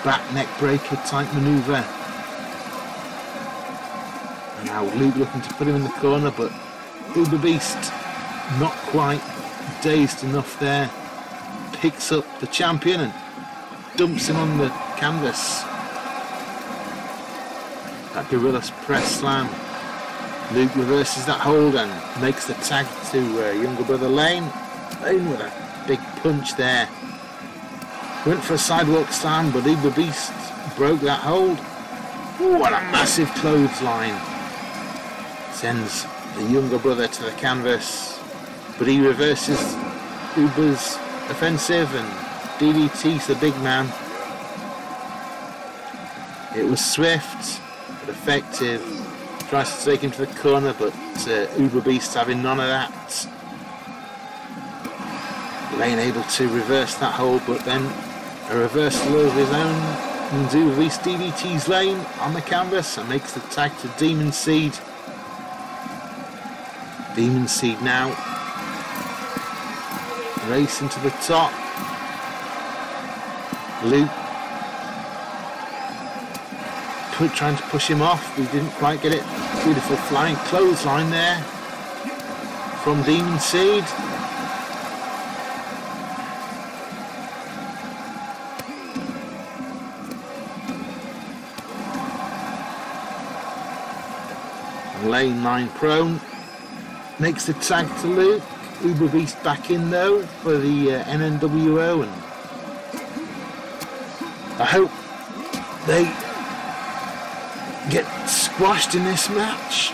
back neck breaker type manoeuvre. And now Luke looking to put him in the corner, but Uber Beast not quite dazed enough there. Picks up the champion and dumps him on the canvas. That Gorilla's press slam. Luke reverses that hold and makes the tag to younger brother Lane. Lane with a big punch there. Went for a sidewalk slam, but Uber Beast broke that hold. What a massive clothesline. Sends the younger brother to the canvas, but he reverses Uber's offensive and DDTs the big man. It was swift but effective. Tries to take him to the corner, but Uber Beast having none of that. Lane able to reverse that hold, but then a reversal of his own, and Uber Beast DDTs Lane on the canvas and makes the tag to Demon Seed. Demon Seed now racing to the top. Luke trying to push him off. We didn't quite get it. Beautiful flying clothesline there from Demon Seed. Lane 9 prone. Makes the tag to Luke. Uber Beast back in though for the NNWO, and I hope they get squashed in this match.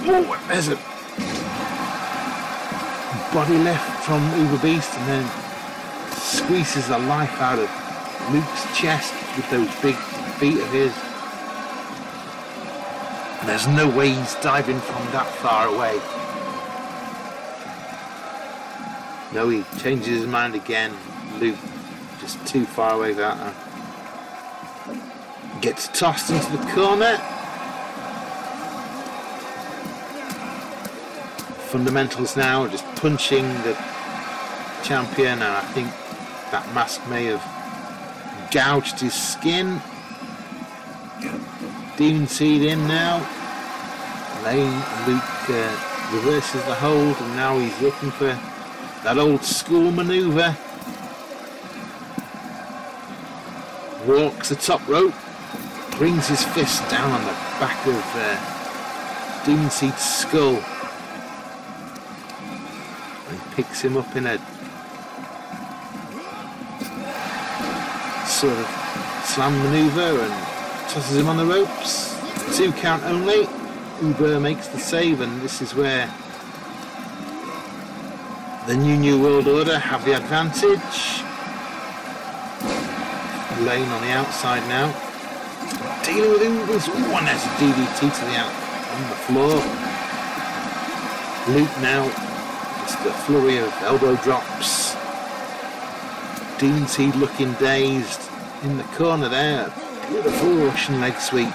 Oh, there's a body lift from Uber Beast and then squeezes the life out of Luke's chest with those big feet of his. And there's no way he's diving from that far away. No, he changes his mind again. Luke just too far away for that. Gets tossed into the corner. Fundamentals now, just punching the champion, and I think that mask may have gouged his skin. Demon Seed in now. Luke reverses the hold, and now he's looking for that old school manoeuvre. Walks the top rope, brings his fist down on the back of Demon Seed's skull, and picks him up in a sort of slam manoeuvre and tosses him on the ropes. 2 count only. Uber makes the save, and this is where the New World Order have the advantage. Lane on the outside now, dealing with Ubers. One has a DDT to the out on the floor. Luke now, just a flurry of elbow drops. Demon Seed looking dazed in the corner there. Beautiful Russian leg sweep.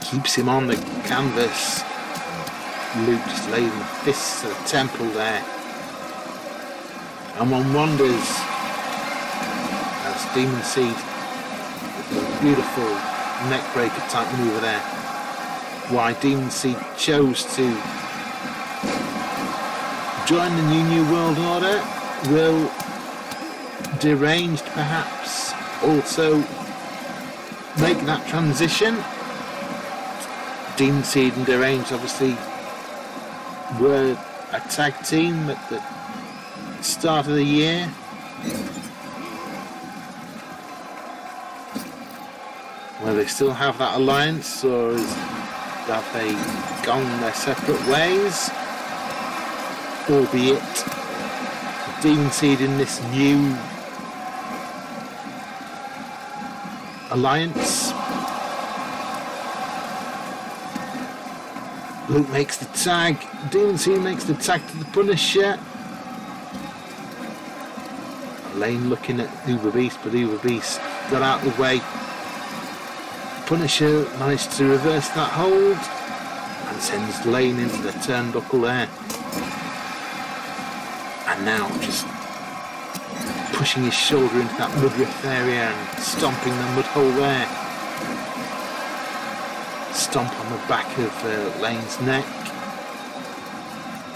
Keeps him on the canvas. Luke just laying the fists to the temple there. And one wonders, as Demon Seed, beautiful neck breaker type maneuver there, why Demon Seed chose to join the New World Order. Will Deranged perhaps also make that transition? Demon Seed and Deranged obviously were a tag team at the start of the year. Will they still have that alliance, or have they gone their separate ways? Albeit Demon Seed in this new alliance. Luke makes the tag. Demon Seed makes the tag to the Punisher. Lane looking at Uber Beast, but Uber Beast got out of the way. Punisher managed to reverse that hold and sends Lane into the turnbuckle there. And now just pushing his shoulder into that midriff area and stomping the mud hole there. Stomp on the back of Lane's neck.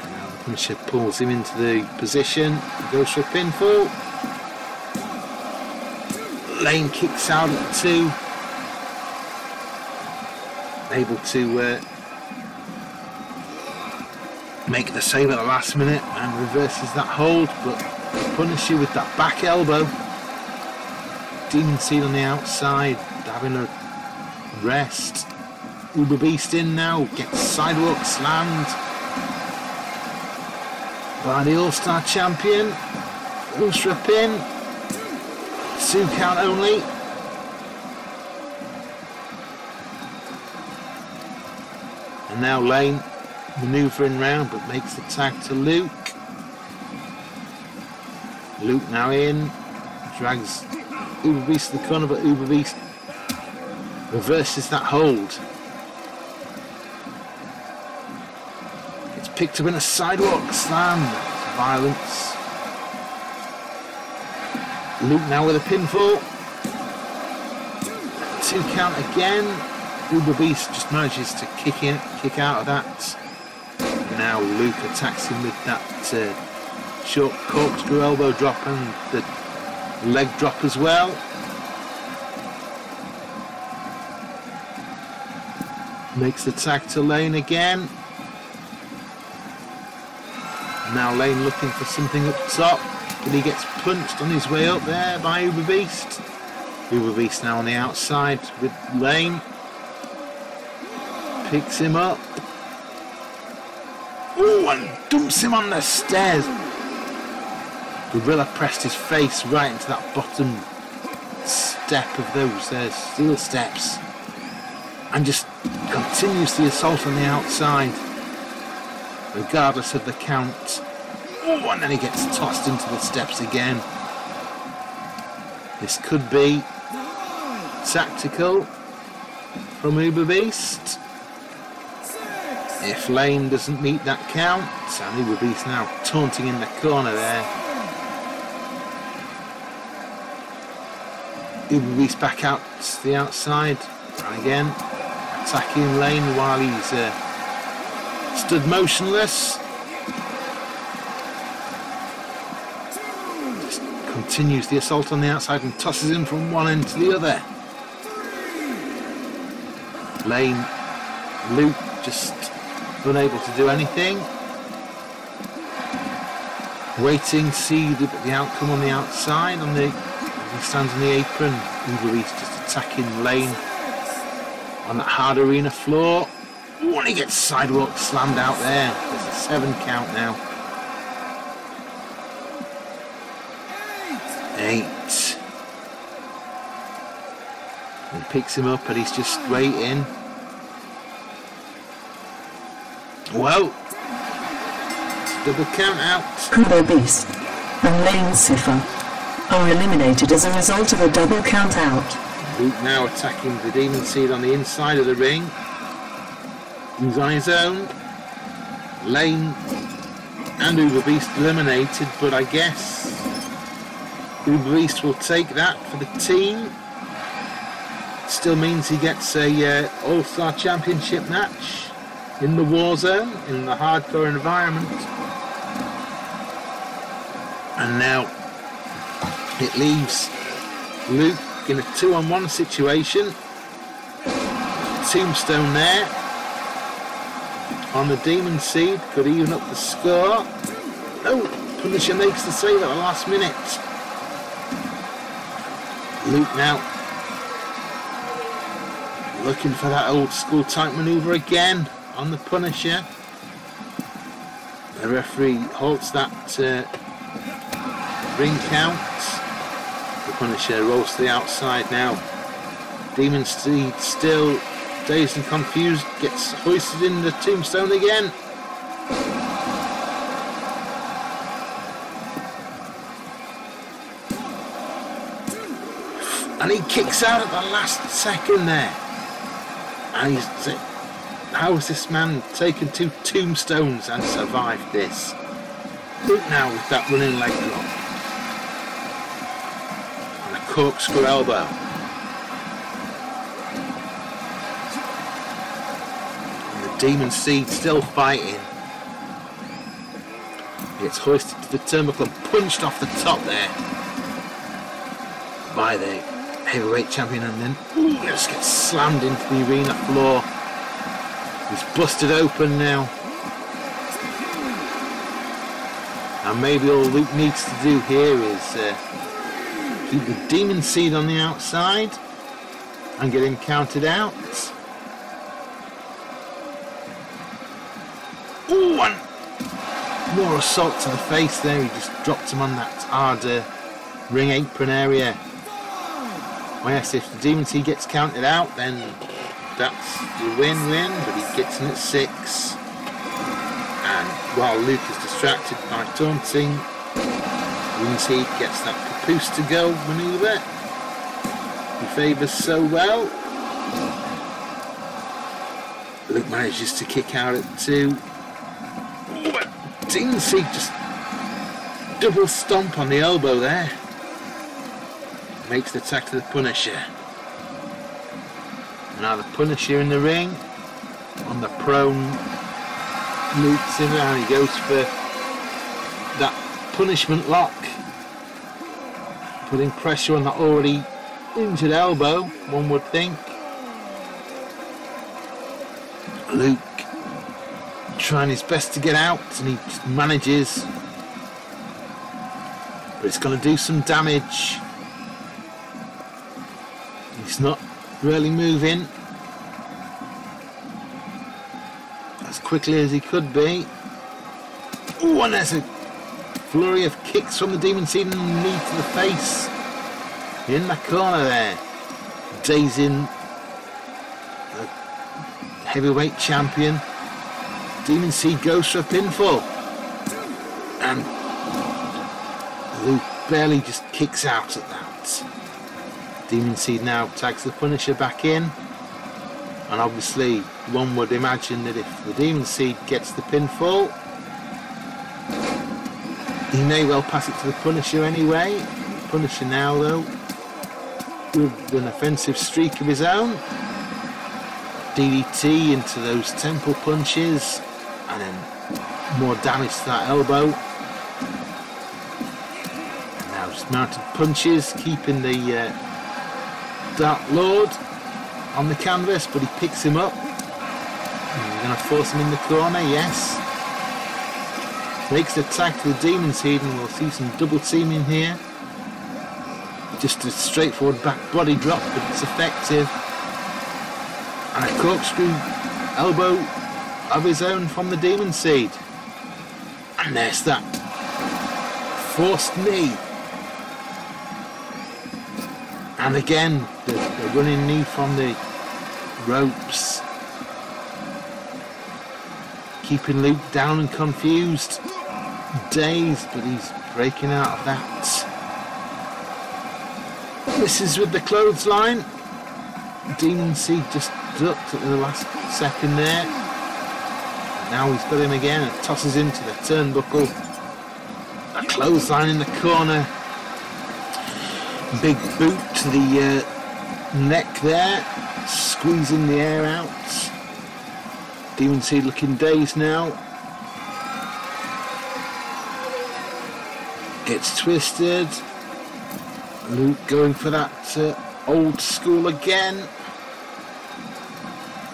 And now the Punisher pulls him into the position, goes for a pinfall. Lane kicks out at 2. Able to make the save at the last minute and reverses that hold, but Punisher with that back elbow. Demon Seed on the outside, having a rest. Uber Beast in now, gets sidewalk slammed by the All-Star Champion. Goes for a pin. 2 count only. And now Lane manoeuvring round, but makes the tag to Luke. Luke now in, drags Uber Beast to the corner, but Uber Beast reverses that hold. It's picked up in a sidewalk slam. Violence. Luke now with a pinfall. 2 count again. Uber Beast just manages to kick out of that. Now Luke attacks him with that short corkscrew elbow drop and the leg drop as well. Makes the tag to Lane again. Now Lane looking for something up top, but he gets punched on his way up there by Uber Beast. Uber Beast now on the outside with Lane. Picks him up. Oh, and dumps him on the stairs. Gorilla pressed his face right into that bottom step of those steel steps and just continues the assault on the outside regardless of the count. Oh, and then he gets tossed into the steps again. This could be tactical from Uber Beast. If Lane doesn't meet that count, and Uber Beast now taunting in the corner there. Uber Beast back out to the outside, and again attacking Lane while he's stood motionless. Just continues the assault on the outside and tosses him from one end to the other. Lane, Luke just unable to do anything. Waiting to see the outcome on the outside. He stands on the apron. He's just attacking Lane on that hard arena floor. Ooh, and he gets sidewalk slammed out there. There's a 7 count now. 8. He picks him up and he's just waiting. Well, double count out. Kubo Beast and Lane Cipher are eliminated as a result of a double count out. Luke now attacking the Demon Seed on the inside of the ring. He's on his own. Lane and Uber Beast eliminated, but I guess Uber Beast will take that for the team. Still means he gets a All-Star Championship match in the war zone, in the hardcore environment. And now it leaves Luke in a 2-on-1 situation. Tombstone there on the Demon Seed, could even up the score. No, Punisher makes the save at the last minute. Luke now looking for that old school type maneuver again on the Punisher. The referee halts that ring count. The Punisher rolls to the outside now. Demon Seed still dazed and confused, gets hoisted in the Tombstone again. And he kicks out at the last second there. And how has this man taken 2 tombstones and survived this? Look now with that running leg drop. And a corkscrew elbow. And the Demon Seed still fighting. He gets hoisted to the turnbuckle and punched off the top there by the heavyweight champion, and then just gets slammed into the arena floor. He's busted open now. And maybe all Luke needs to do here is keep the Demon Seed on the outside and get him counted out. Ooh, and more assault to the face there. He just dropped him on that hard ring apron area. Well, yes, if the Demon Seed gets counted out, then that's the win-win, but he gets in at 6. And while Luke is distracted by taunting, Demon Seed gets that caboose to go maneuver. He favours so well. Luke manages to kick out at 2. Demon Seed just double stomp on the elbow there. Makes the attack to the Punisher. Now the Punisher in the ring on the prone. Luke's in there and he goes for that punishment lock, putting pressure on that already injured elbow, one would think. Luke trying his best to get out, and he just manages, but it's going to do some damage. He's not really moving as quickly as he could be. Ooh, and there's a flurry of kicks from the Demon Seed and a knee to the face in the corner there, dazing the heavyweight champion. Demon Seed goes for a pinfall, and Luke barely just kicks out at that. Demon Seed now tags the Punisher back in, and obviously one would imagine that if the Demon Seed gets the pinfall, he may well pass it to the Punisher anyway. The Punisher now, though, with an offensive streak of his own. DDT into those temple punches, and then more damage to that elbow. And now just mounted punches, keeping the Dark Lord on the canvas, but he picks him up. He's going to force him in the corner, yes. Makes the tag to the Demon Seed, and we'll see some double teaming here. Just a straightforward back body drop, but it's effective. And a corkscrew elbow of his own from the Demon Seed. And there's that forced knee. And again, the running knee from the ropes. Keeping Luke down and confused. Dazed, but he's breaking out of that. Misses with the clothesline. Demon Seed just ducked at the last second there. Now he's got him again and tosses him to the turnbuckle. A clothesline in the corner. Big boot to the neck there. Squeezing the air out. Demon Seed looking dazed now. Gets twisted. Luke going for that old school again.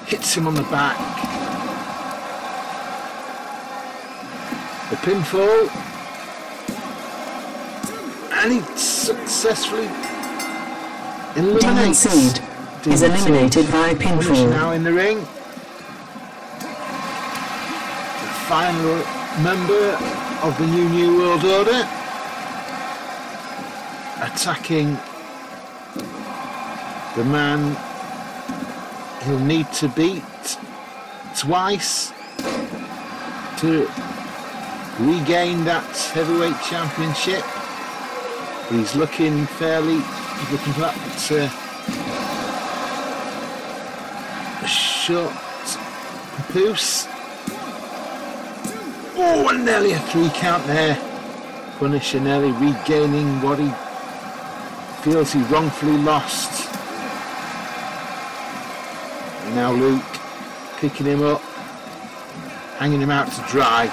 Hits him on the back. The pinfall. And he successfully eliminates. Demon Seed is eliminated via pinfall. Now in the ring. The final member of the New World Order. Attacking the man he'll need to beat twice to regain that heavyweight championship. But he's looking fairly, he's looking for that short papoose. Oh, and nearly a 3 count there. Punisher nearly regaining what he feels he wrongfully lost. And now Luke picking him up, hanging him out to dry.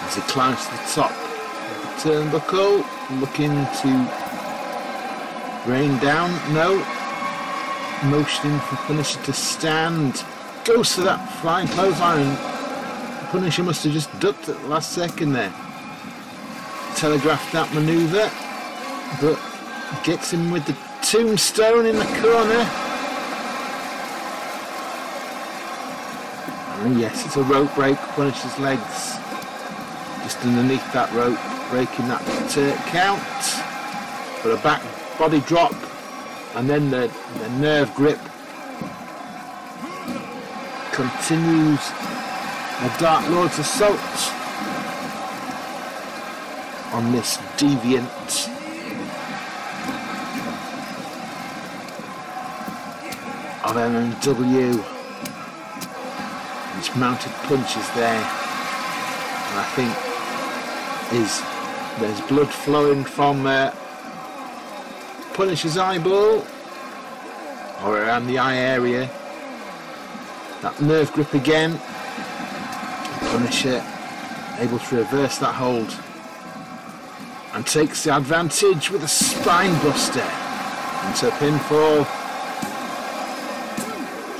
As he climbs to the top of the turnbuckle, looking to rain down. No. Motioning for Punisher to stand. Goes to that flying clothesline. Punisher must have just ducked at the last second there. Telegraphed that manoeuvre, but gets him with the tombstone in the corner. And yes, it's a rope break. Punisher's legs just underneath that rope, breaking that count. But a back body drop, and then the nerve grip continues the Dark Lord's assault on this deviant. Of MMW. His mounted punches there, and I think there's blood flowing from Punisher's eyeball or around the eye area. That nerve grip again. Punisher able to reverse that hold and takes the advantage with a spine buster into a pinfall.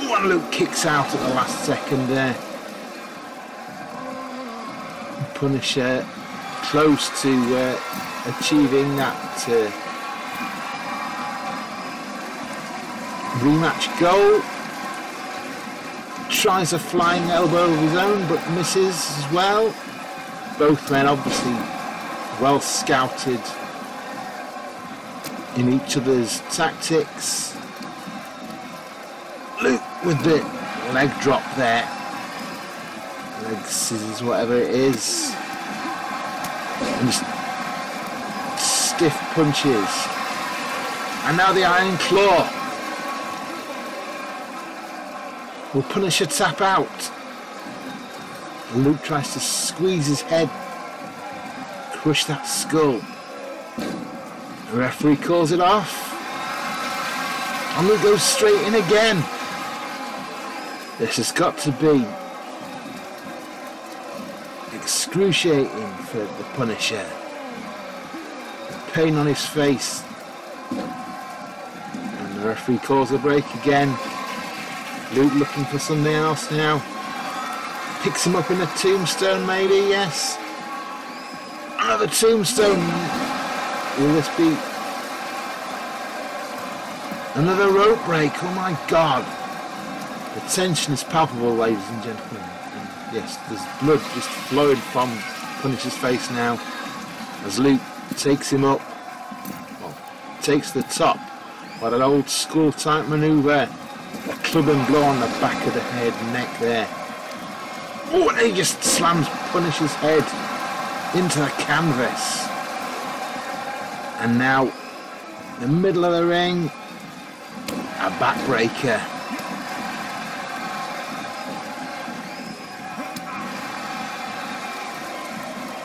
One Luke kicks out at the last second there. Punisher close to achieving that rematch goal. Tries a flying elbow of his own but misses as well. Both men obviously well scouted in each other's tactics. Luke with the leg drop there. Leg scissors, whatever it is. And just stiff punches. And now the Iron Claw. Will Punisher tap out? Luke tries to squeeze his head, crush that skull. The referee calls it off. And Luke goes straight in again. This has got to be excruciating for the Punisher. The pain on his face. And the referee calls a break again. Luke looking for something else now. Picks him up in a tombstone, maybe, yes. Another tombstone. Will this be another rope break? Oh my God. The tension is palpable, ladies and gentlemen. And yes, there's blood just flowing from Punisher's face now as Luke takes him up. Well, takes the top by that old school type manoeuvre. A club and blow on the back of the head and neck there. Oh, and he just slams Punisher's head into the canvas. And now, in the middle of the ring, a backbreaker.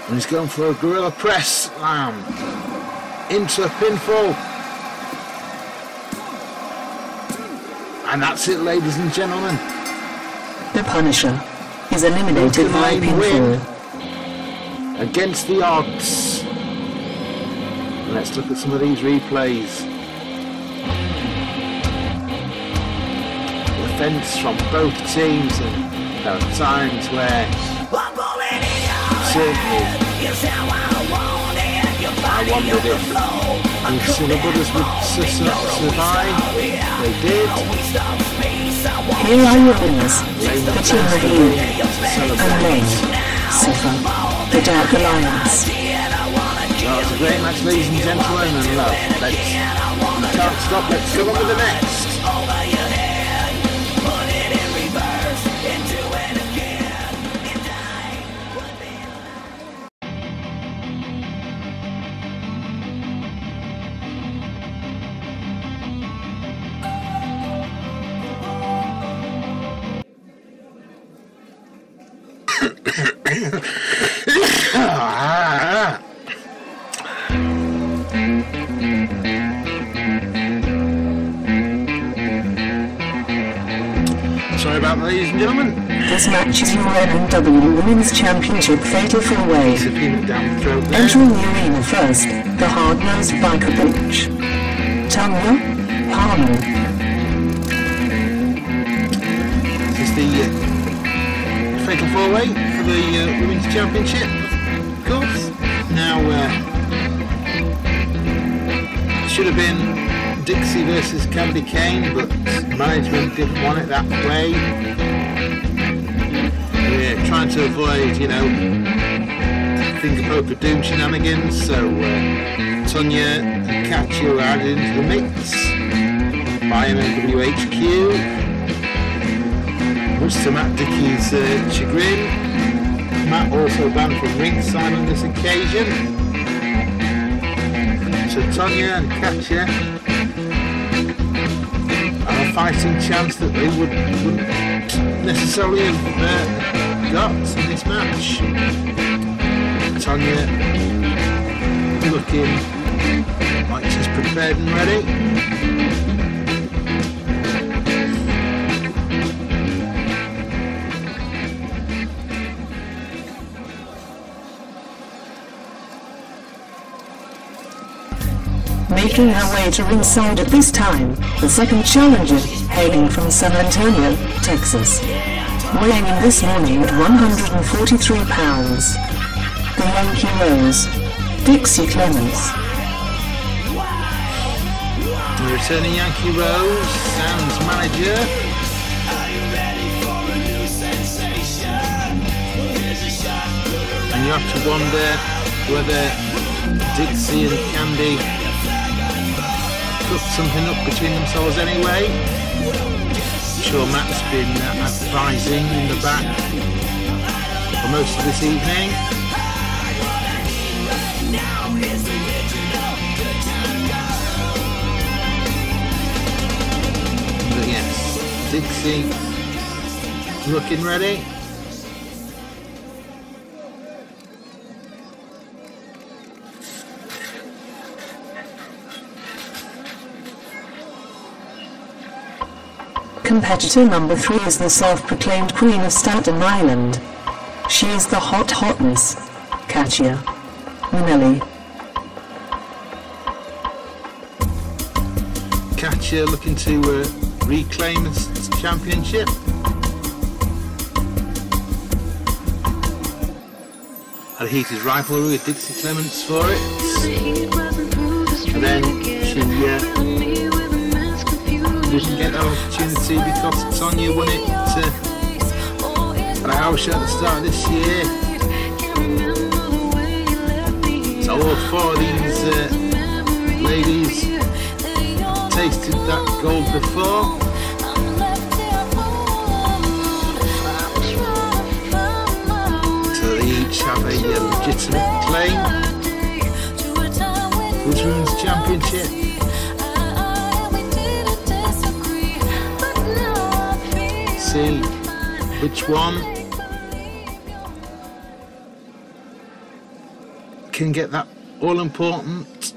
And he's going for a gorilla press slam into a pinfall. And that's it, ladies and gentlemen. The Punisher is eliminated by pinfall. Against the odds. Let's look at some of these replays. Defense from both teams, and there are times where certainly I wondered if Silver Brothers would survive. They did. Here are your winners, the team of Luke and Lane, Cypher, the Dark Alliance. Well, it's a great match, ladies and gentlemen, and look, we can't stop, let's go on with the next. Sorry about that, ladies and gentlemen. This match is your MMW Women's Championship Fatal 4-Way. Entering the arena first, the hard-nosed biker bitch, Tanya Harmon. This is the Fatal 4-Way for the Women's Championship, of course. Now, should have been Dixie versus Candy Cane, but management didn't want it that way. We're trying to avoid, finger poke of doom shenanigans, so Tonya and Katya were added into the mix by MMW HQ, much to Matt Dickey's chagrin. Matt also banned from ringside on this occasion. So Tonya and Katya have a fighting chance that they wouldn't necessarily have got in this match. Tonya looking like she's prepared and ready. Making her way to ringside at this time, the second challenger, hailing from San Antonio, Texas. Weighing in this morning at 143 pounds, the Yankee Rose, Dixie Clemens. The returning Yankee Rose, Sam's manager. And you have to wonder whether Dixie and Candy cooked something up between themselves anyway. I'm sure Matt's been advising in the back for most of this evening. But yes, Dixie looking ready. competitor number 3 is the self-proclaimed Queen of Staten Island. She is the hotness, Katya Minelli. Katya looking to reclaim this championship. Had a heated rivalry with Dixie Clements for it. And then she didn't get that opportunity because Tonya won it at a house show at the start of this year. So all 4 of these ladies tasted that gold before. So they each have a legitimate claim for this women's championship. See which one can get that all-important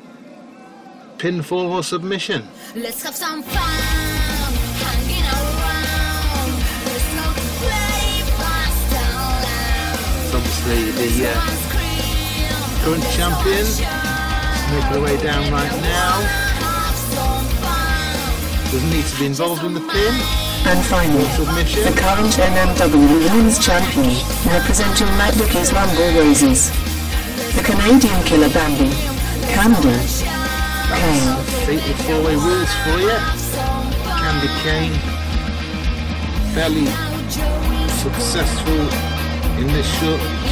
pinfall or submission. Let's have some fun, hanging around. There's no play fast and loud. It's obviously the current champion, making her way down right now. Doesn't need to be involved in the pin. And finally, the current MMW Women's Champion, representing Matt Dickey's Rumble Roses, the Canadian Killer Bambi, Candy Kane. Fatal 4-way rules for you. Candy Kane, fairly successful in this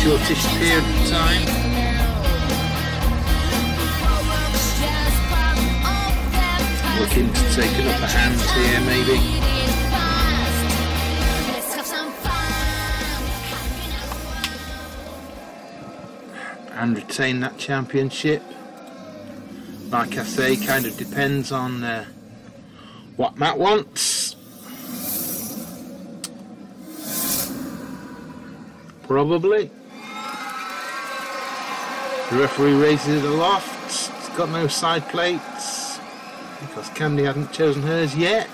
shortish period of time. Looking to take an upper hand here, maybe. And retain that championship. Like I say, kind of depends on what Matt wants. Probably. The referee raises it aloft. It's got no side plates because Candy hadn't chosen hers yet.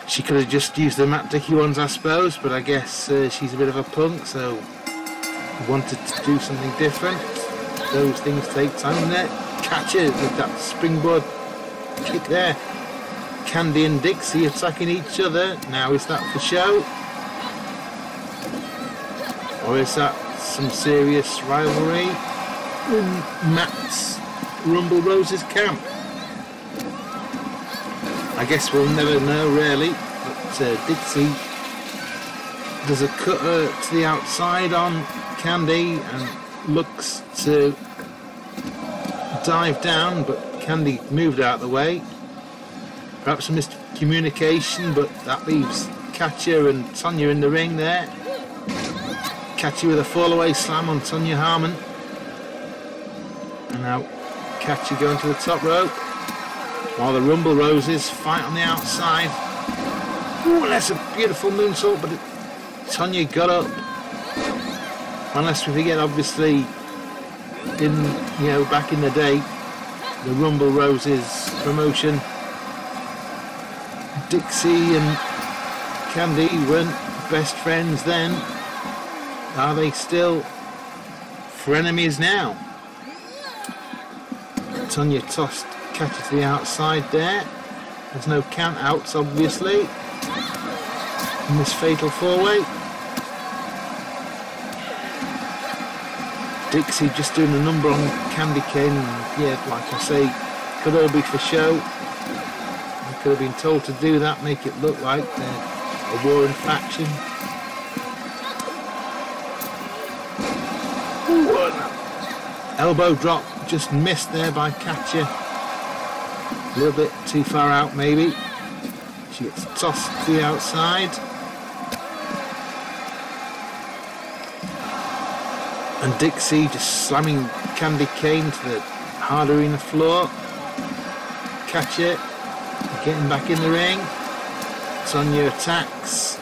She could have just used the Matt Dickey ones, I suppose, but I guess she's a bit of a punk, so wanted to do something different. Those things take time there. Catch it with that springboard kick there. Candy and Dixie attacking each other. Now is that for show? Or is that some serious rivalry in Matt's Rumble Roses camp? I guess we'll never know really, but Dixie does a cutter to the outside on Candy and looks to dive down, but Candy moved out of the way. Perhaps a miscommunication, but that leaves Katya and Tonya in the ring there. Katya with a fall-away slam on Tonya Harmon. And now Katya going to the top rope. While the Rumble Roses fight on the outside. Ooh, that's a beautiful moonsault, but Tonya got up. Unless we forget, obviously, back in the day, the Rumble Roses promotion, Dixie and Candy weren't best friends then. Are they still frenemies now? Tonya tossed Katya to the outside there. There's no count outs, obviously, in this fatal 4-way. Dixie just doing a number on Candy Kane. Yeah, like I say, could all be for show. They could have been told to do that, make it look like they're a warring faction. Ooh, elbow drop just missed there by Katya. A little bit too far out maybe. She gets tossed to the outside. And Dixie just slamming Candy Kane to the hard arena floor. Katya getting back in the ring. Tonya attacks.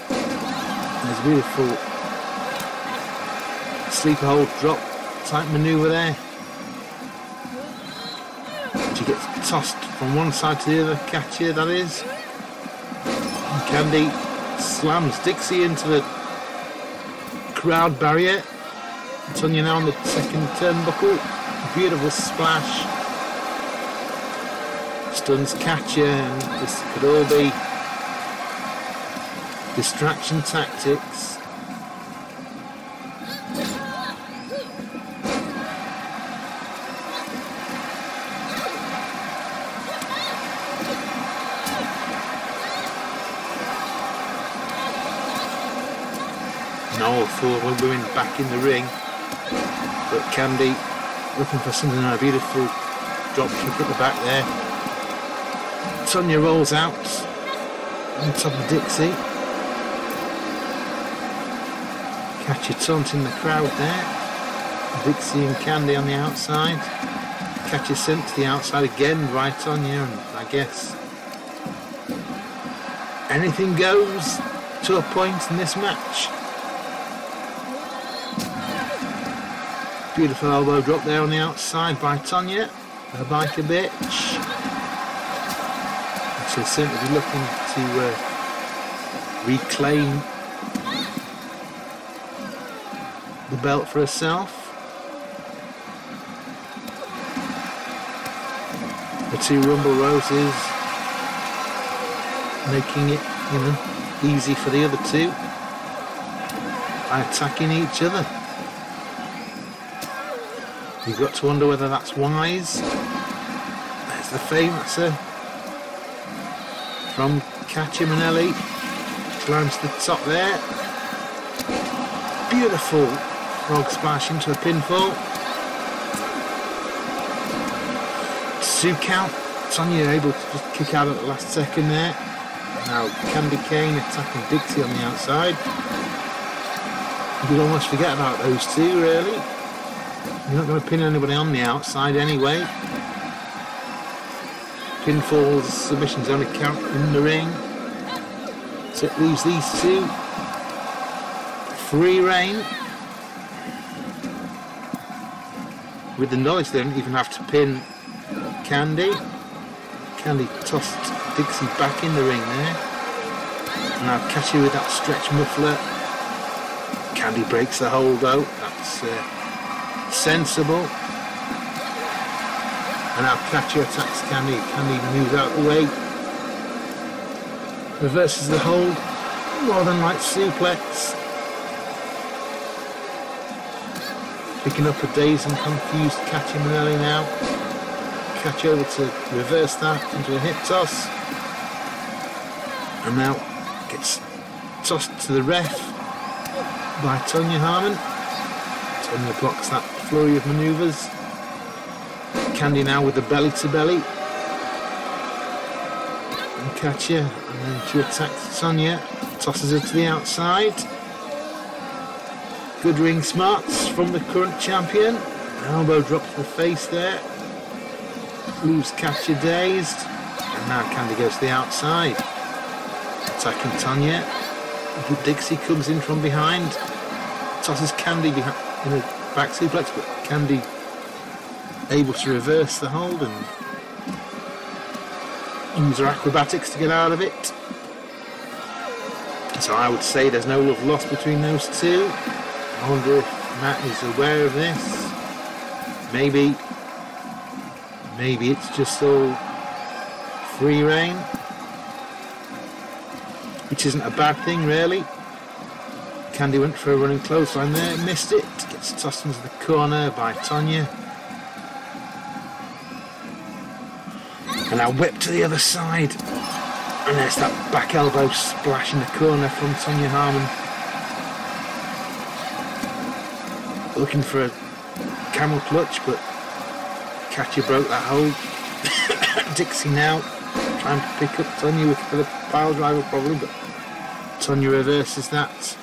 There's a beautiful sleeper hold drop type manoeuvre there. She She gets tossed from one side to the other, Katya that is. And Candy slams Dixie into the crowd barrier. Tonya now on the second turnbuckle. Beautiful splash. Stuns Katya, and this could all be distraction tactics. All four women back in the ring, but Candy looking for something, a beautiful drop kick at the back there. Tonya rolls out on top of Dixie. Katya taunting the crowd there. Dixie and Candy on the outside. Katya sent to the outside again, right on you, and I guess anything goes to a point in this match. Beautiful elbow drop there on the outside by Tonya, the biker bitch. She'll certainly be looking to reclaim the belt for herself. The two Rumble Roses making it, easy for the other two by attacking each other. You've got to wonder whether that's wise. There's the famous from Katya Manelli. Climbs to the top there. Beautiful frog splash into a pinfall. 2 count. Tonya able to just kick out at the last second there. Now Candy Kane attacking Dixie on the outside. You could almost forget about those two, really. You're not going to pin anybody on the outside anyway. Pinfalls, submissions only count in the ring. So it leaves these two free reign. With the knowledge they don't even have to pin Candy. Candy tossed Dixie back in the ring there. And now Katya with that stretch muffler. Candy breaks the hold though. That's sensible. And now Katya attacks Candy. Candy moves out of the way. Reverses the hold. Northern Light suplex. Picking up a dazed and confused Katya Manelli now. Katya over to reverse that into a hip toss. And now gets tossed to the ref by Tonya Harmon. Tonya blocks that flurry of manoeuvres. Candy now with the belly to belly. And Katya, and then she attacks Tonya, tosses her to the outside. Good ring smarts from the current champion. Elbow drop to the face there. Leaves Katya dazed. And now Candy goes to the outside. Attacking Tonya. Dixie comes in from behind. Tosses Candy behind in a back suplex, but Candy able to reverse the hold and use her acrobatics to get out of it. So I would say there's no love lost between those two. I wonder if Matt is aware of this. Maybe it's just all free reign, which isn't a bad thing really. Candy went for a running clothesline there, missed it, gets tossed into the corner by Tonya. And now whip to the other side. And there's that back elbow splash in the corner from Tonya Harmon. Looking for a camel clutch, but Katya broke that hold. Dixie now trying to pick up Tonya with the pile driver probably, but Tonya reverses that.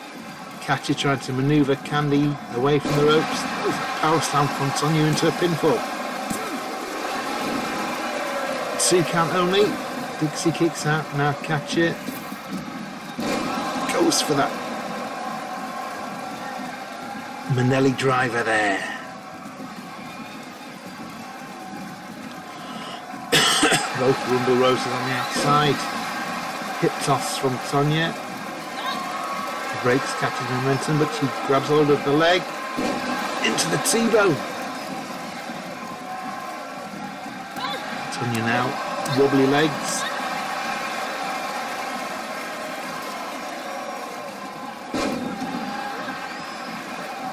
Katya trying to manoeuvre Candy away from the ropes. There's a power slam from Tonya into a pinfall. 2 count only. Dixie kicks out. Now Katya goes for that Manelli driver there. Both Rumble Roses on the outside. Hip toss from Tonya. Breaks, catches momentum, but she grabs hold of the leg. Into the T-bone. Tonya now, wobbly legs.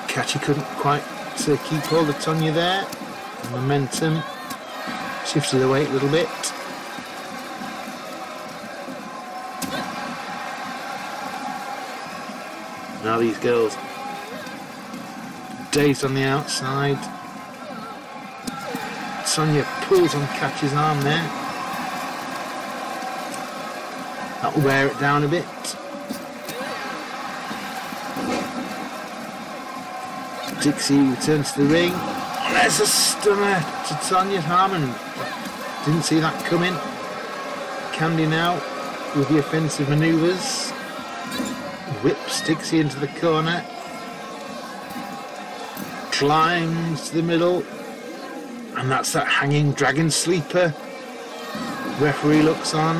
Catchy couldn't quite keep hold of Tonya there. The momentum shifted away a little bit. Now these girls dazed on the outside. Tonya pulls on Catchy's arm there. That'll wear it down a bit. Dixie returns to the ring. Oh, there's a stunner to Tonya Harmon. Didn't see that coming. Candy now with the offensive manoeuvres. Whips Dixie into the corner. Climbs to the middle. And that's that hanging dragon sleeper. Referee looks on.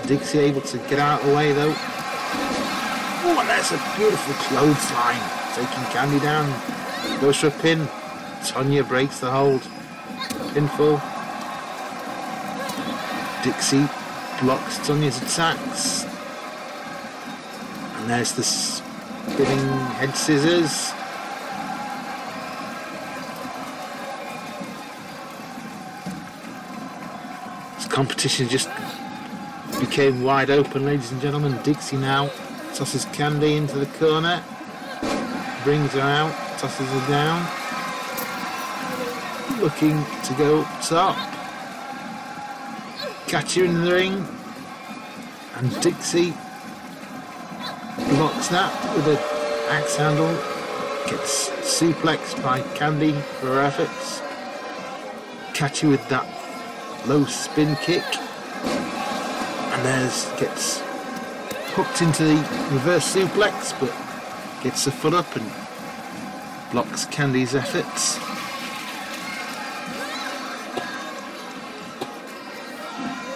Dixie able to get out of the way though. Oh, and there's a beautiful clothesline. Taking Candy down. Goes for a pin. Tonya breaks the hold. Pinfall. Dixie blocks Tonya's attacks. And there's the spinning head scissors. This competition just became wide open, ladies and gentlemen. Dixie now tosses Candy into the corner. Brings her out, tosses her down. Looking to go up top. Catch her in the ring. And Dixie blocks that with an axe handle. Gets suplexed by Candy for her efforts. Catch her with that low spin kick. And gets hooked into the reverse suplex, but gets the foot up and blocks Candy's efforts.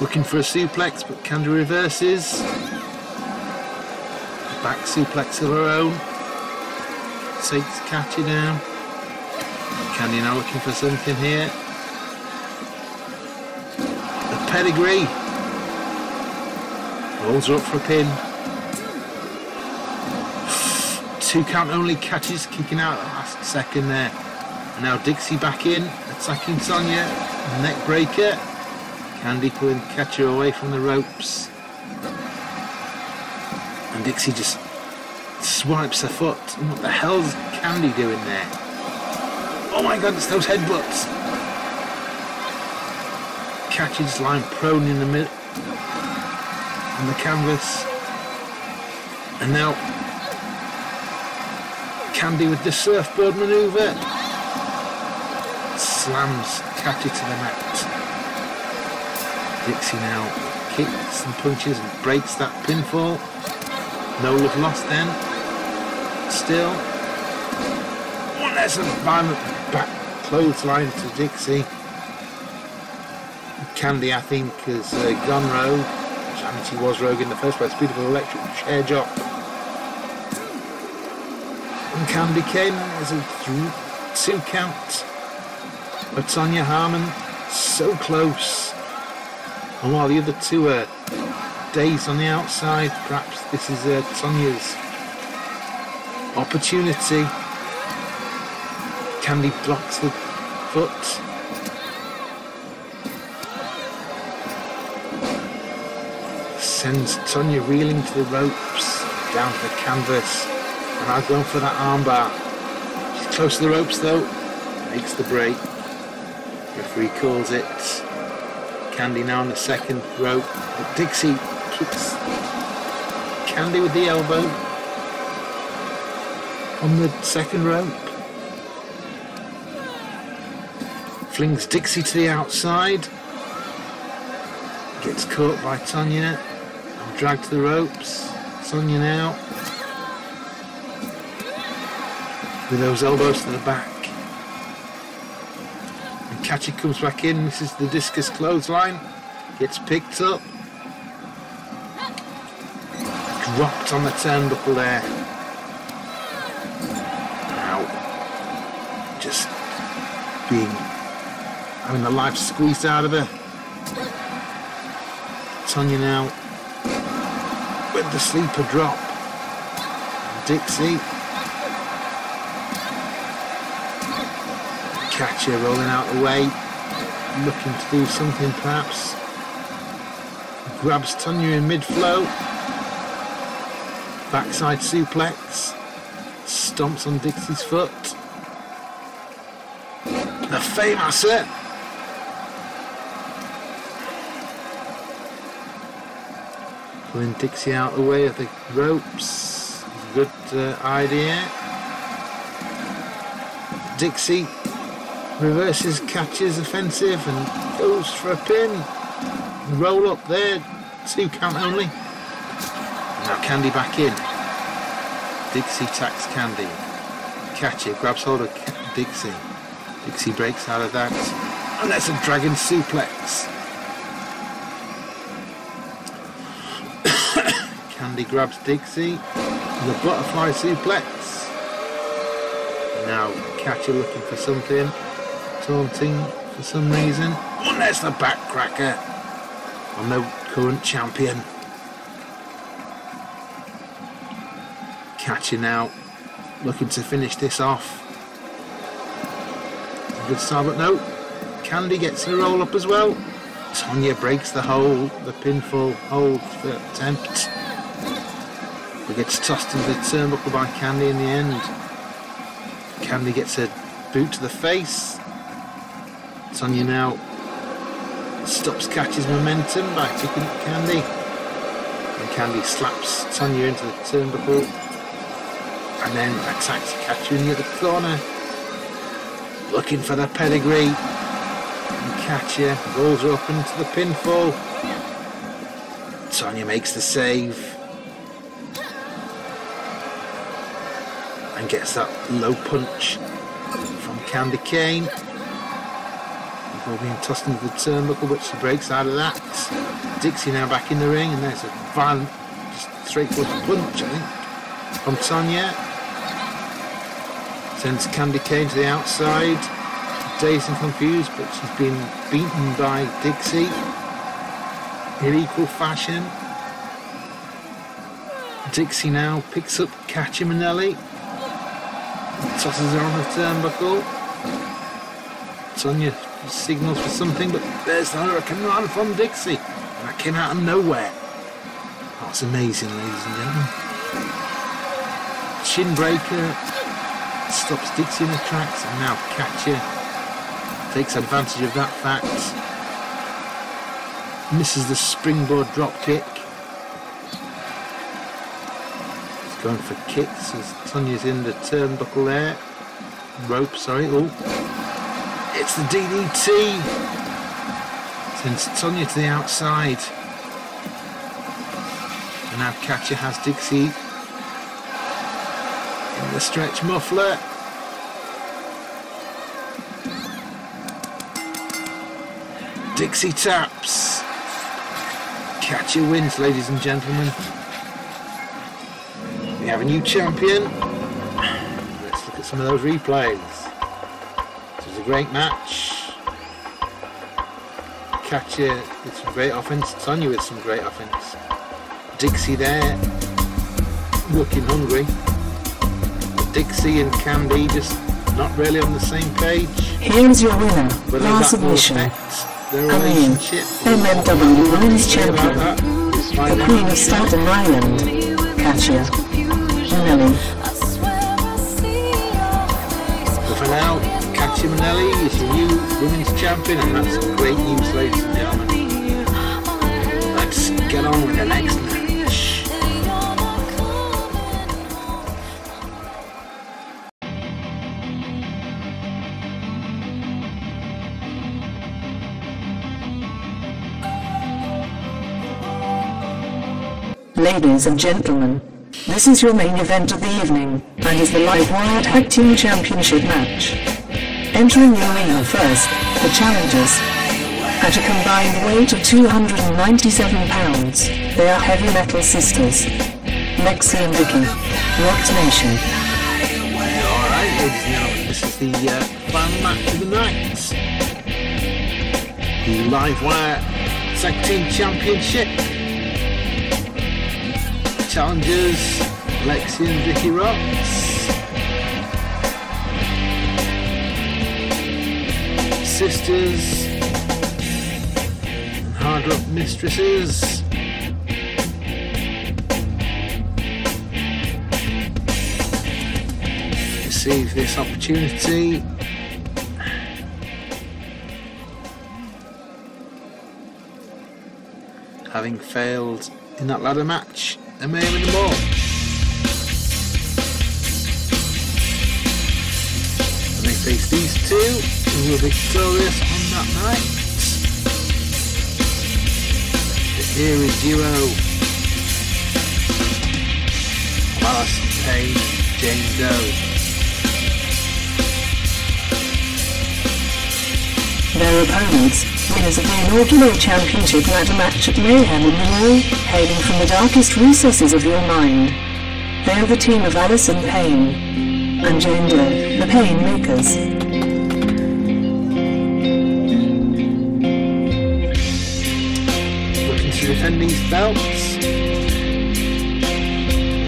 Looking for a suplex, but Candy reverses. Back suplex of her own. Takes Catchy down. Candy now looking for something here. The pedigree. Holds her up for a pin. 2 count only. Catches, kicking out at the last second there. And now Dixie back in, attacking Tonya. Neck breaker. Candy pulling Catcher away from the ropes. And Dixie just swipes her foot. And what the hell's Candy doing there? Oh my god, it's those headbutts. Catcher just lying prone in the middle on the canvas. And now Candy with the surfboard manoeuvre slams Catcher to the mat. Dixie now kicks and punches and breaks that pinfall. No love lost then. Still. Oh, there's a violent back clothesline to Dixie. Candy, I think, has gone rogue. I mean, she was rogue in the first place. Beautiful electric chair drop. And Candy came as a 2 count. But Tonya Harmon so close. And while the other 2 are dazed on the outside, perhaps this is Tonya's opportunity. Candy blocks the foot. Sends Tonya reeling to the ropes, down to the canvas. And now going for that armbar. She's close to the ropes though. Makes the break. Referee calls it. Candy now on the second rope. But Dixie kicks Candy with the elbow on the second rope. Flings Dixie to the outside. Gets caught by Tonya and dragged to the ropes. Tonya now with those elbows to the back. And Catcher comes back in. This is the discus clothesline. Gets picked up. Dropped on the turnbuckle there. Now, just having the life squeezed out of her. Tonya now with the sleeper drop. Dixie. Catcher rolling out the way, looking to do something perhaps. Grabs Tonya in mid-flow. Backside suplex. Stomps on Dixie's foot. The famous it. Pulling Dixie out of the way of the ropes. Good idea. Dixie reverses Catcher's offensive and goes for a pin. Roll up there. 2 count only. Now Candy back in. Dixie attacks Candy. Catcher grabs hold of Dixie. Dixie breaks out of that. And that's a dragon suplex. Candy grabs Dixie. The butterfly suplex. Now Catcher looking for something. Taunting for some reason. And there's the backcracker on the current champion. Catcher now looking to finish this off. Good start, but no. Candy gets a roll up as well. Tonya breaks the hold, the pinfall hold for attempt. But gets tossed into the turnbuckle by Candy in the end. Candy gets a boot to the face. Tonya now stops Catcher's momentum by picking up Candy. And Candy slaps Tonya into the turnbuckle. And then attacks Catcher in the other corner. Looking for the pedigree. And Catcher rolls her up into the pinfall. Tonya makes the save. And gets that low punch from Candy Cane. Before being tossed into the turnbuckle, but she breaks out of that. Dixie now back in the ring, and there's a violent, just straightforward punch, I think, from Tonya. Sends Candy Cane to the outside. Dazed and confused, but she's been beaten by Dixie in equal fashion. Dixie now picks up Catcher Manelli. Tosses her on the turnbuckle. Tonya signals for something, but there's the Hurricane Run from Dixie. And that came out of nowhere. That's amazing, ladies and gentlemen. Shin breaker stops Dixie in the tracks, and now Catcher takes advantage of that fact. Misses the springboard drop kick. He's going for kicks as Tonya's in the turnbuckle there. Rope, sorry. Oh, it's the DDT. Sends Tonya to the outside. And now Catcher has Dixie in the stretch muffler. Dixie taps. Catcher wins, ladies and gentlemen. We have a new champion. Let's look at some of those replays. This was a great match. Catcher with some great offense. Tonya with some great offense. Dixie there, looking hungry. Dixie and Candy just not really on the same page. Here's your winner, But last that will submission. affect their Coming in, relationship. MMW Women's Champion, About that. the Queen of Staten Island, Catcher Manelli. But for now, Catcher Manelli is your new women's champion, and that's great news, ladies and gentlemen. Let's get on with the next match. Ladies and gentlemen, this is your main event of the evening, and is the LiveWire Tag Team Championship match. Entering the arena first, the challengers. At a combined weight of 297 pounds, they are heavy metal sisters. Lexi and Vicky, Rocks Nation. Alright, ladies and gentlemen, this is the final match of the night. The LiveWire Tag Team Championship. Challengers, Lexi and Vicky Rocks. Sisters, Hard Rock Mistresses. Receive this opportunity. Having failed in that ladder match, a Mayhem In The Mall. And they face these two who were victorious on that night. The Era duo of Alice Payne, Jane Doe. Their opponents, winners of the inaugural championship ladder match at Mayhem In The Mall, hailing from the darkest recesses of your mind. They are the team of Alison Payne and Jane Doe, the Painmakers. Looking to defend these belts for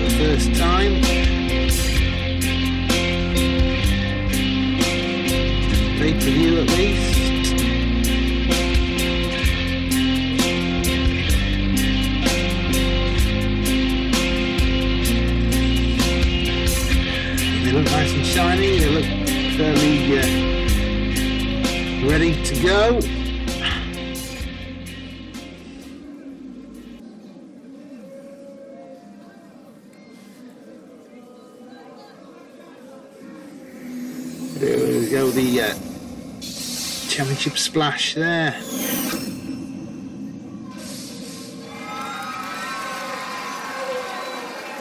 the first time. Pay-per-view at least. They look nice and shiny, they look fairly ready to go. There we go, the championship splash there.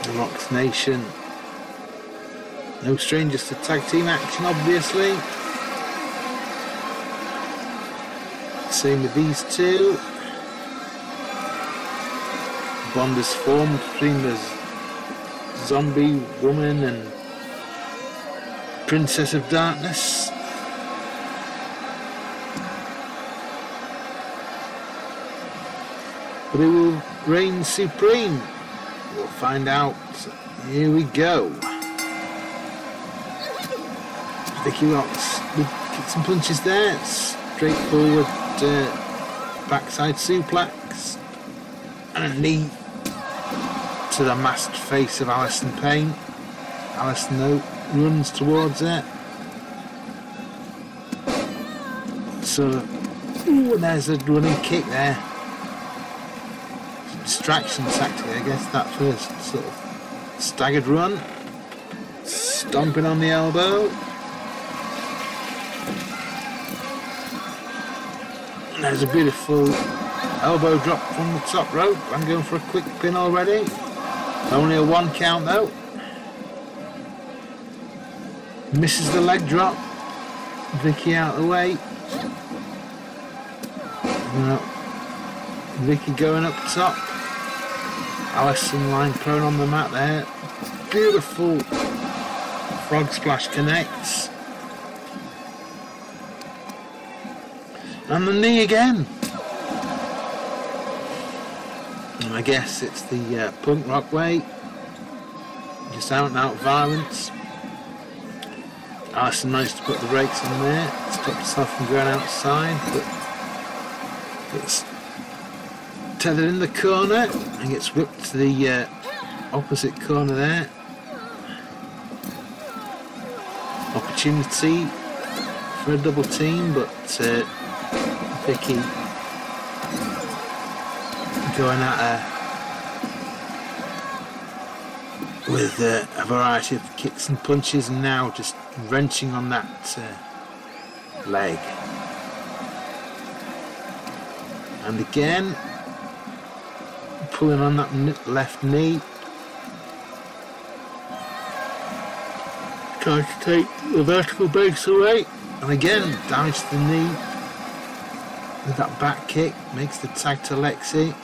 The Rocks Nation. No strangers to tag team action, obviously. Same with these two. Bond is formed between the zombie woman and Princess of Darkness. But who will reign supreme? We'll find out. Here we go. Vicky Rocks with kicks and punches there. Straightforward backside suplex. And a knee to the masked face of Alison Payne. Alison though runs towards it. So, ooh, and there's a running kick there. Distraction tactic, I guess, that first sort of staggered run. Stomping on the elbow. And there's a beautiful elbow drop from the top rope. I'm going for a quick pin already. Only a 1 count though. Misses the leg drop. Vicky out of the way. Vicky going up top. Alison lying prone on the mat there. Beautiful frog splash connects. And the knee again. And I guess it's the punk rock way. Just out and out violence. Alison managed to put the brakes on there. Stopped herself from going outside. But it's tethered in the corner and gets whipped to the opposite corner there. Opportunity for a double team, but Vicky going at her with a variety of kicks and punches, and now just wrenching on that leg. And again, pulling on that left knee. Trying to take the vertical base away. And again, damage to the knee with that back kick, makes the tag to Lexi.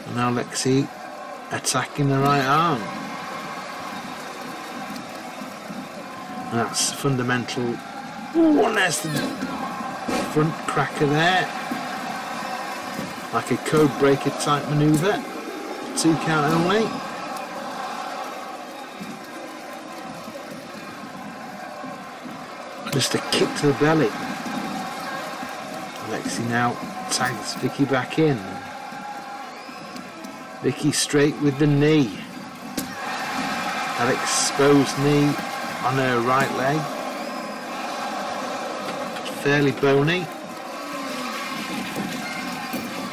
And now Lexi attacking the right arm. And that's fundamental. Ooh, and there's the front cracker there. Like a code breaker type manoeuvre. 2 count only. Just a kick to the belly. Lexi now tags Vicky back in. Vicky straight with the knee. That exposed knee on her right leg. Fairly bony.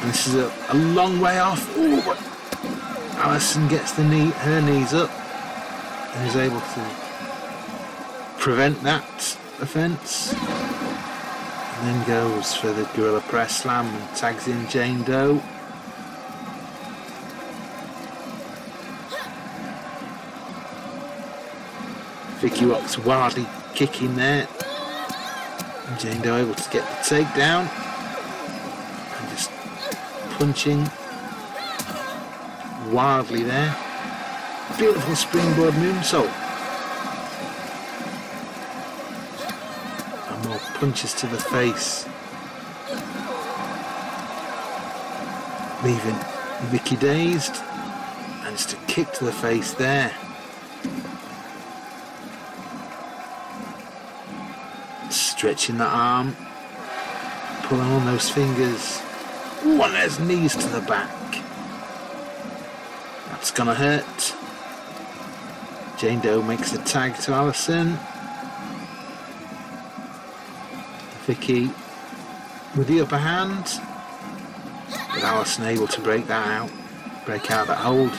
And this is a long way off. Ooh, but Alison gets her knees up and is able to prevent that offence. And then goes for the gorilla press slam and tags in Jane Doe. Vicky Rock's wildly kicking there. And Jane Doe able to get the takedown. And just punching wildly there. Beautiful springboard moonsault. And more punches to the face. Leaving Vicky dazed. And just a kick to the face there. Stretching the arm, pulling on those fingers. Ooh, and there's knees to the back. That's gonna hurt. Jane Doe makes the tag to Alison. Vicky with the upper hand, with Alison able to break out that hold.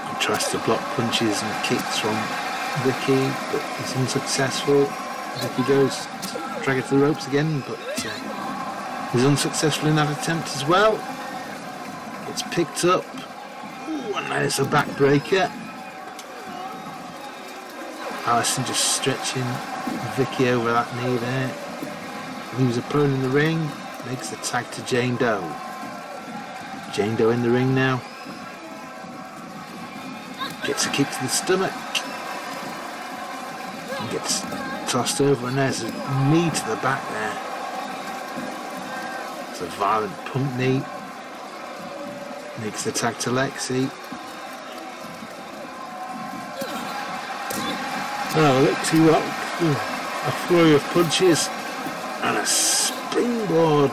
And tries to block punches and kicks from Vicky, but he's unsuccessful. Vicky goes to drag her to the ropes again, but he's unsuccessful in that attempt as well. It's picked up. Ooh, and there's a backbreaker. Alison just stretching Vicky over that knee there. Leaves her prone in the ring. Makes the tag to Jane Doe. Jane Doe in the ring now. Gets a kick to the stomach. Gets tossed over, and there's a knee to the back there. It's a violent pump knee. Makes the tag to Lexi. Oh, Lexi Rock. A flurry of punches and a springboard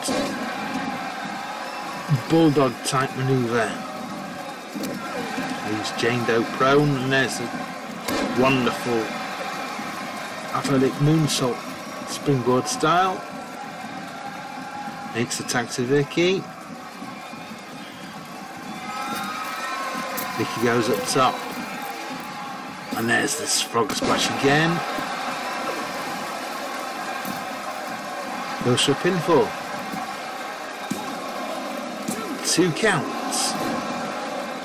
bulldog type manoeuvre. Leaves Jane Doe prone, and there's a wonderful athletic moonsault, springboard style. Makes the tag to Vicky. Vicky goes up top. And there's this frog splash again. Goes for a pinfall. 2 counts.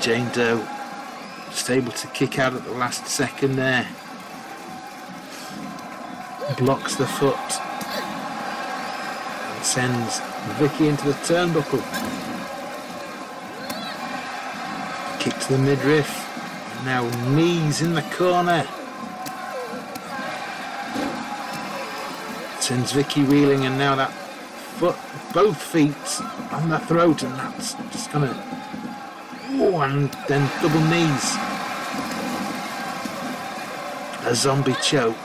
Jane Doe just able to kick out at the last second there. Blocks the foot and sends Vicky into the turnbuckle. Kick to the midriff. Now knees in the corner. Sends Vicky reeling, and now that foot, both feet on the throat, and that's just gonna. Oh, and then double knees. A zombie choke.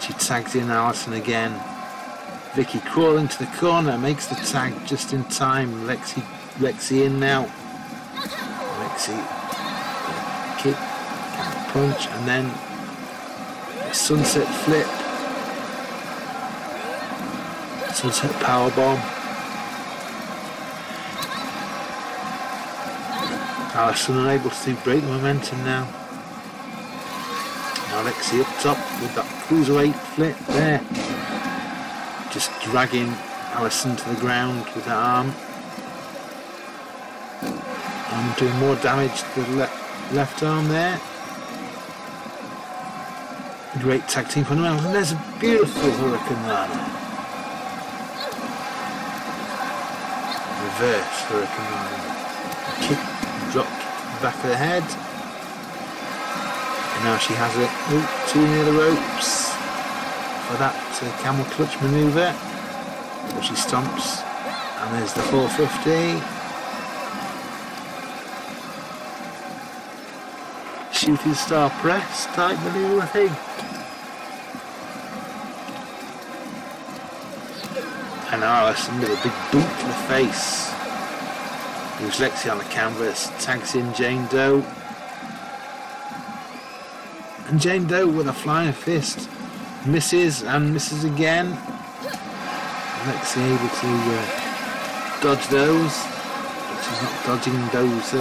She tags in Alison again. Vicky crawling to the corner, makes the tag just in time. Lexi in now. Lexi kick, punch, and then a sunset flip. Sunset powerbomb. Alison unable to break the momentum now. Lexi up top with that cruiserweight flip there. Just dragging Alison to the ground with her arm. And doing more damage to the left arm there. Great tag team fundamentals. And there's a beautiful Hurricane Rana. Reverse Hurricane Rana. Kick, drop kick to the back of the head. And now she has it. Ooh, too near the ropes for that camel clutch manoeuvre. But she stomps. And there's the 450. Shooting star press type manoeuvre thing. And Allison with a big boot to the face. Moves Lexi on the canvas, tags in Jane Doe. And Jane Doe with a flying fist misses and misses again. Lexi able to dodge those, but she's not dodging those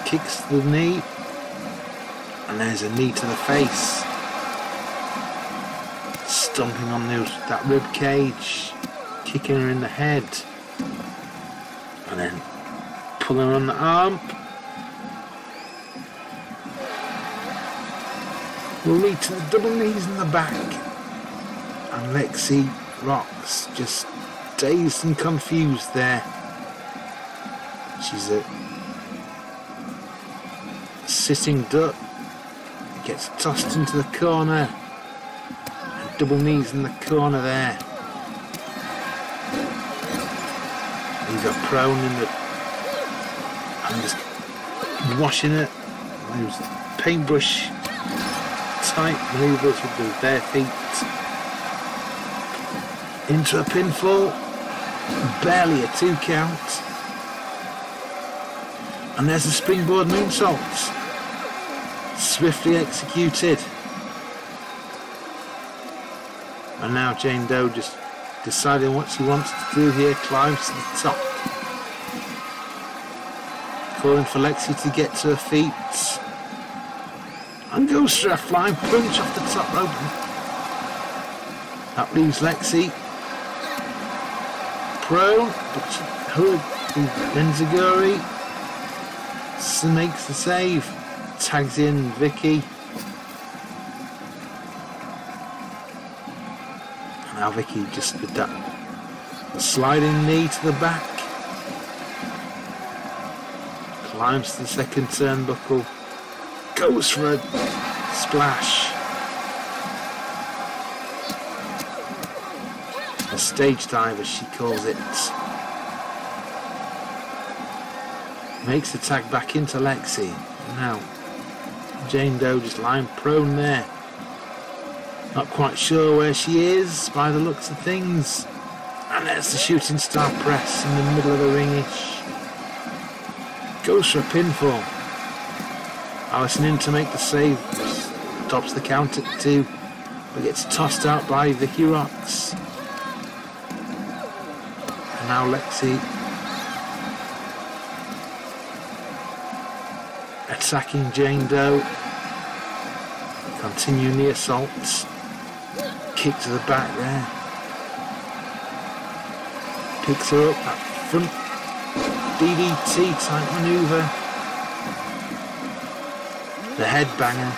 kicks to the knee. And there's a knee to the face. Stomping on that rib cage. Kicking her in the head. And then pulling her on the arm. Will lead to the double knees in the back. And Lexi rocks, just dazed and confused there. She's a sitting duck. Gets tossed into the corner. And double knees in the corner there. Leave her prone in the... and just washing it. Those paintbrush type maneuvers with the bare feet. Into a pinfall. Barely a 2 count. And there's the springboard moonsault. Swiftly executed. And now Jane Doe just deciding what she wants to do here, climbs to the top. Calling for Lexi to get to her feet. And goes for a flying punch off the top rope. That leaves Lexi prone, but Enziguri makes the save. Tags in Vicky. And now Vicky just with that sliding knee to the back. Climbs to the second turnbuckle. Goes for a splash. A stage dive as she calls it. Makes the tag back into Lexi. Now Jane Doe just lying prone there. Not quite sure where she is by the looks of things. And there's the shooting star press in the middle of the ring-ish. Goes for a pinfall. Allison in to make the save. Tops the count at 2. But gets tossed out by Vicky Rocks. And now Lexi attacking Jane Doe. Continuing the assaults. Kick to the back there. Picks her up, that front DDT type manoeuvre. The headbanger.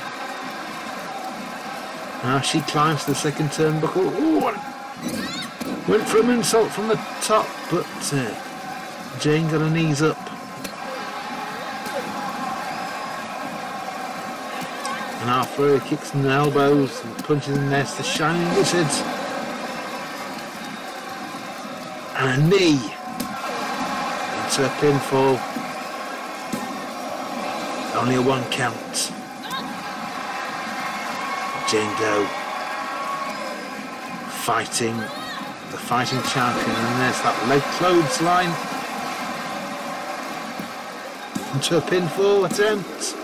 Now she climbs to the second turnbuckle. Ooh, went for a moonsault from the top, but Jane got her knees up. And after her kicks and elbows and punches in there, the Shining Wizard. And a knee into a pinfall. Only a 1 count. Jane Doe fighting the fighting champion, and there's that leg clothesline into a pinfall attempt.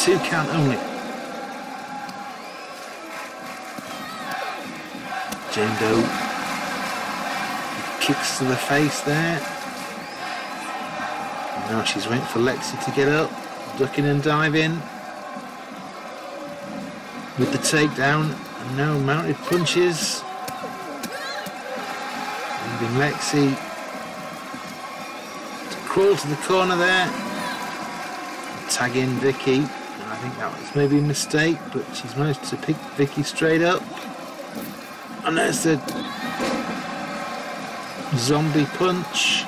2 count only. Jane Doe kicks to the face there. And now she's waiting for Lexi to get up, ducking and diving with the takedown, and now mounted punches. Leaving Lexi to crawl to the corner there. tag in Vicky. And I think that was maybe a mistake, but she's managed to pick Vicky straight up. And there's the zombie punch.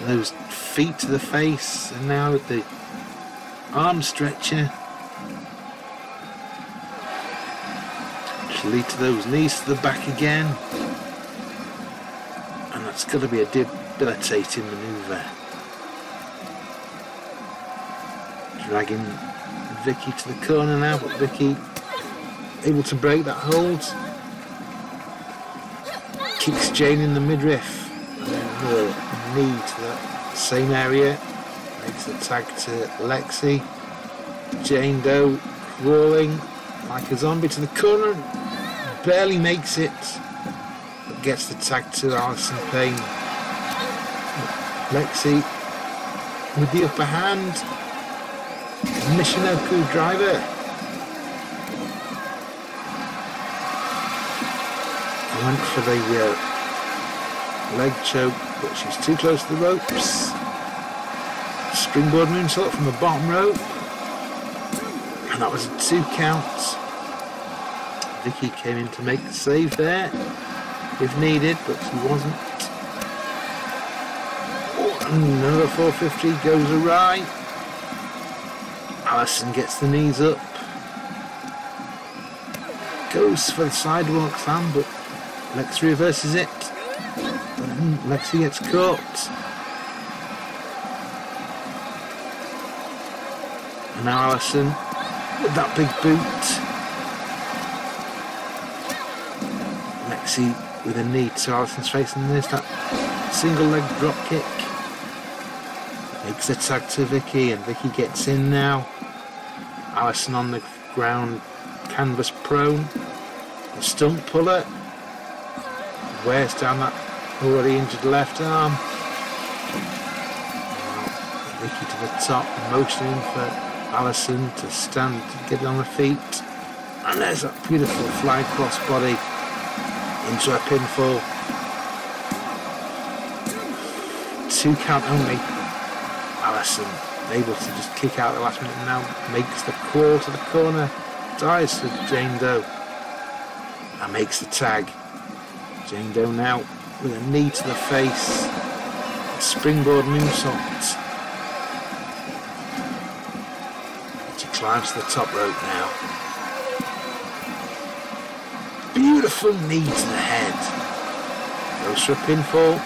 Those feet to the face, and now with the arm stretcher. She'll lead to those knees to the back again. And that's got to be a debilitating manoeuvre. Dragging Vicky to the corner now, but Vicky able to break that hold. Kicks Jane in the midriff. And then another knee to that same area. Makes the tag to Lexi. Jane Doe crawling like a zombie to the corner. Barely makes it. But gets the tag to Alison Payne. Lexi with the upper hand. Michinoku driver. Went for the leg choke, but she's too close to the ropes. Springboard moonsault from the bottom rope. And that was a 2 count. Vicky came in to make the save there, if needed, but she wasn't. Another 450 goes awry. Alison gets the knees up. Goes for the sidewalk slam, but Lexi reverses it. But then Lexi gets caught. And now Alison with that big boot. Lexi with a knee to Alison's face, and there's that single leg drop kick. Makes a tag to Vicky, and Vicky gets in now. Alison on the ground, canvas prone. The stunt puller. Wears down that already injured left arm. Now Vicky to the top, motioning for Alison to stand, to get on her feet. And there's that beautiful flying crossbody into a pinfall. 2 count only. Alison able to just kick out the last minute, and now makes the crawl to the corner. Dives for Jane Doe. And makes the tag. Jane Doe now with a knee to the face. A springboard moonsault. She climbs to the top rope now. Beautiful knee to the head. Goes for a pinfall.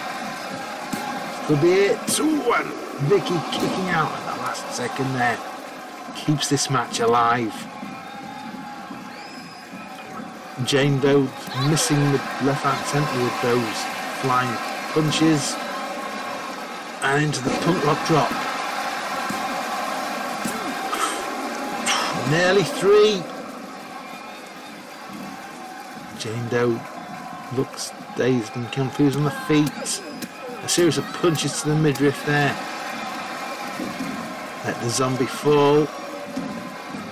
Could be it. Ooh, and Vicky kicking out at the last second there. Keeps this match alive. Jane Doe missing the left hand centre with those flying punches. And into the punk rock drop. Nearly 3. Jane Doe looks dazed and confused on the feet. A series of punches to the midriff there. Let the zombie fall.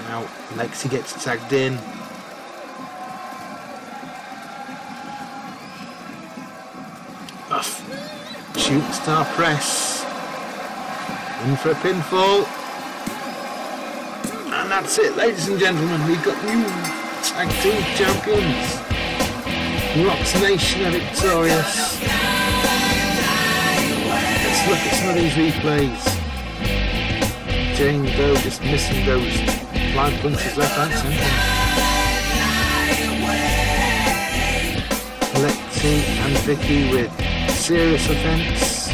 Now Lexi gets tagged in. Shooting star press. In for a pinfall. And that's it, ladies and gentlemen. We've got new tag team champions. Rox Nation are victorious. Let's look at some of these replays. Jane Doe just missing those flying punches left and centre. Lexi and Vicky with serious offence.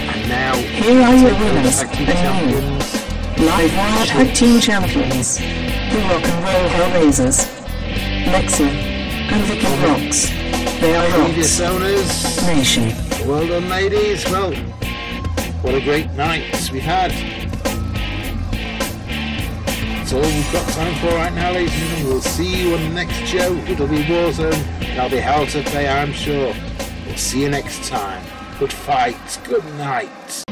And now here are your winners, tag team the champions. LiveWire Tag Team Champions, the Rock and Roll Hellraisers, Lexi and Vicky Rox. They are Previous Rox owners. Nation. Well done, ladies. Well, what a great night we had. That's all we've got time for right now, ladies and gentlemen. We'll see you on the next show. It'll be Warzone. There'll be hell to pay, I'm sure. We'll see you next time. Good fight. Good night.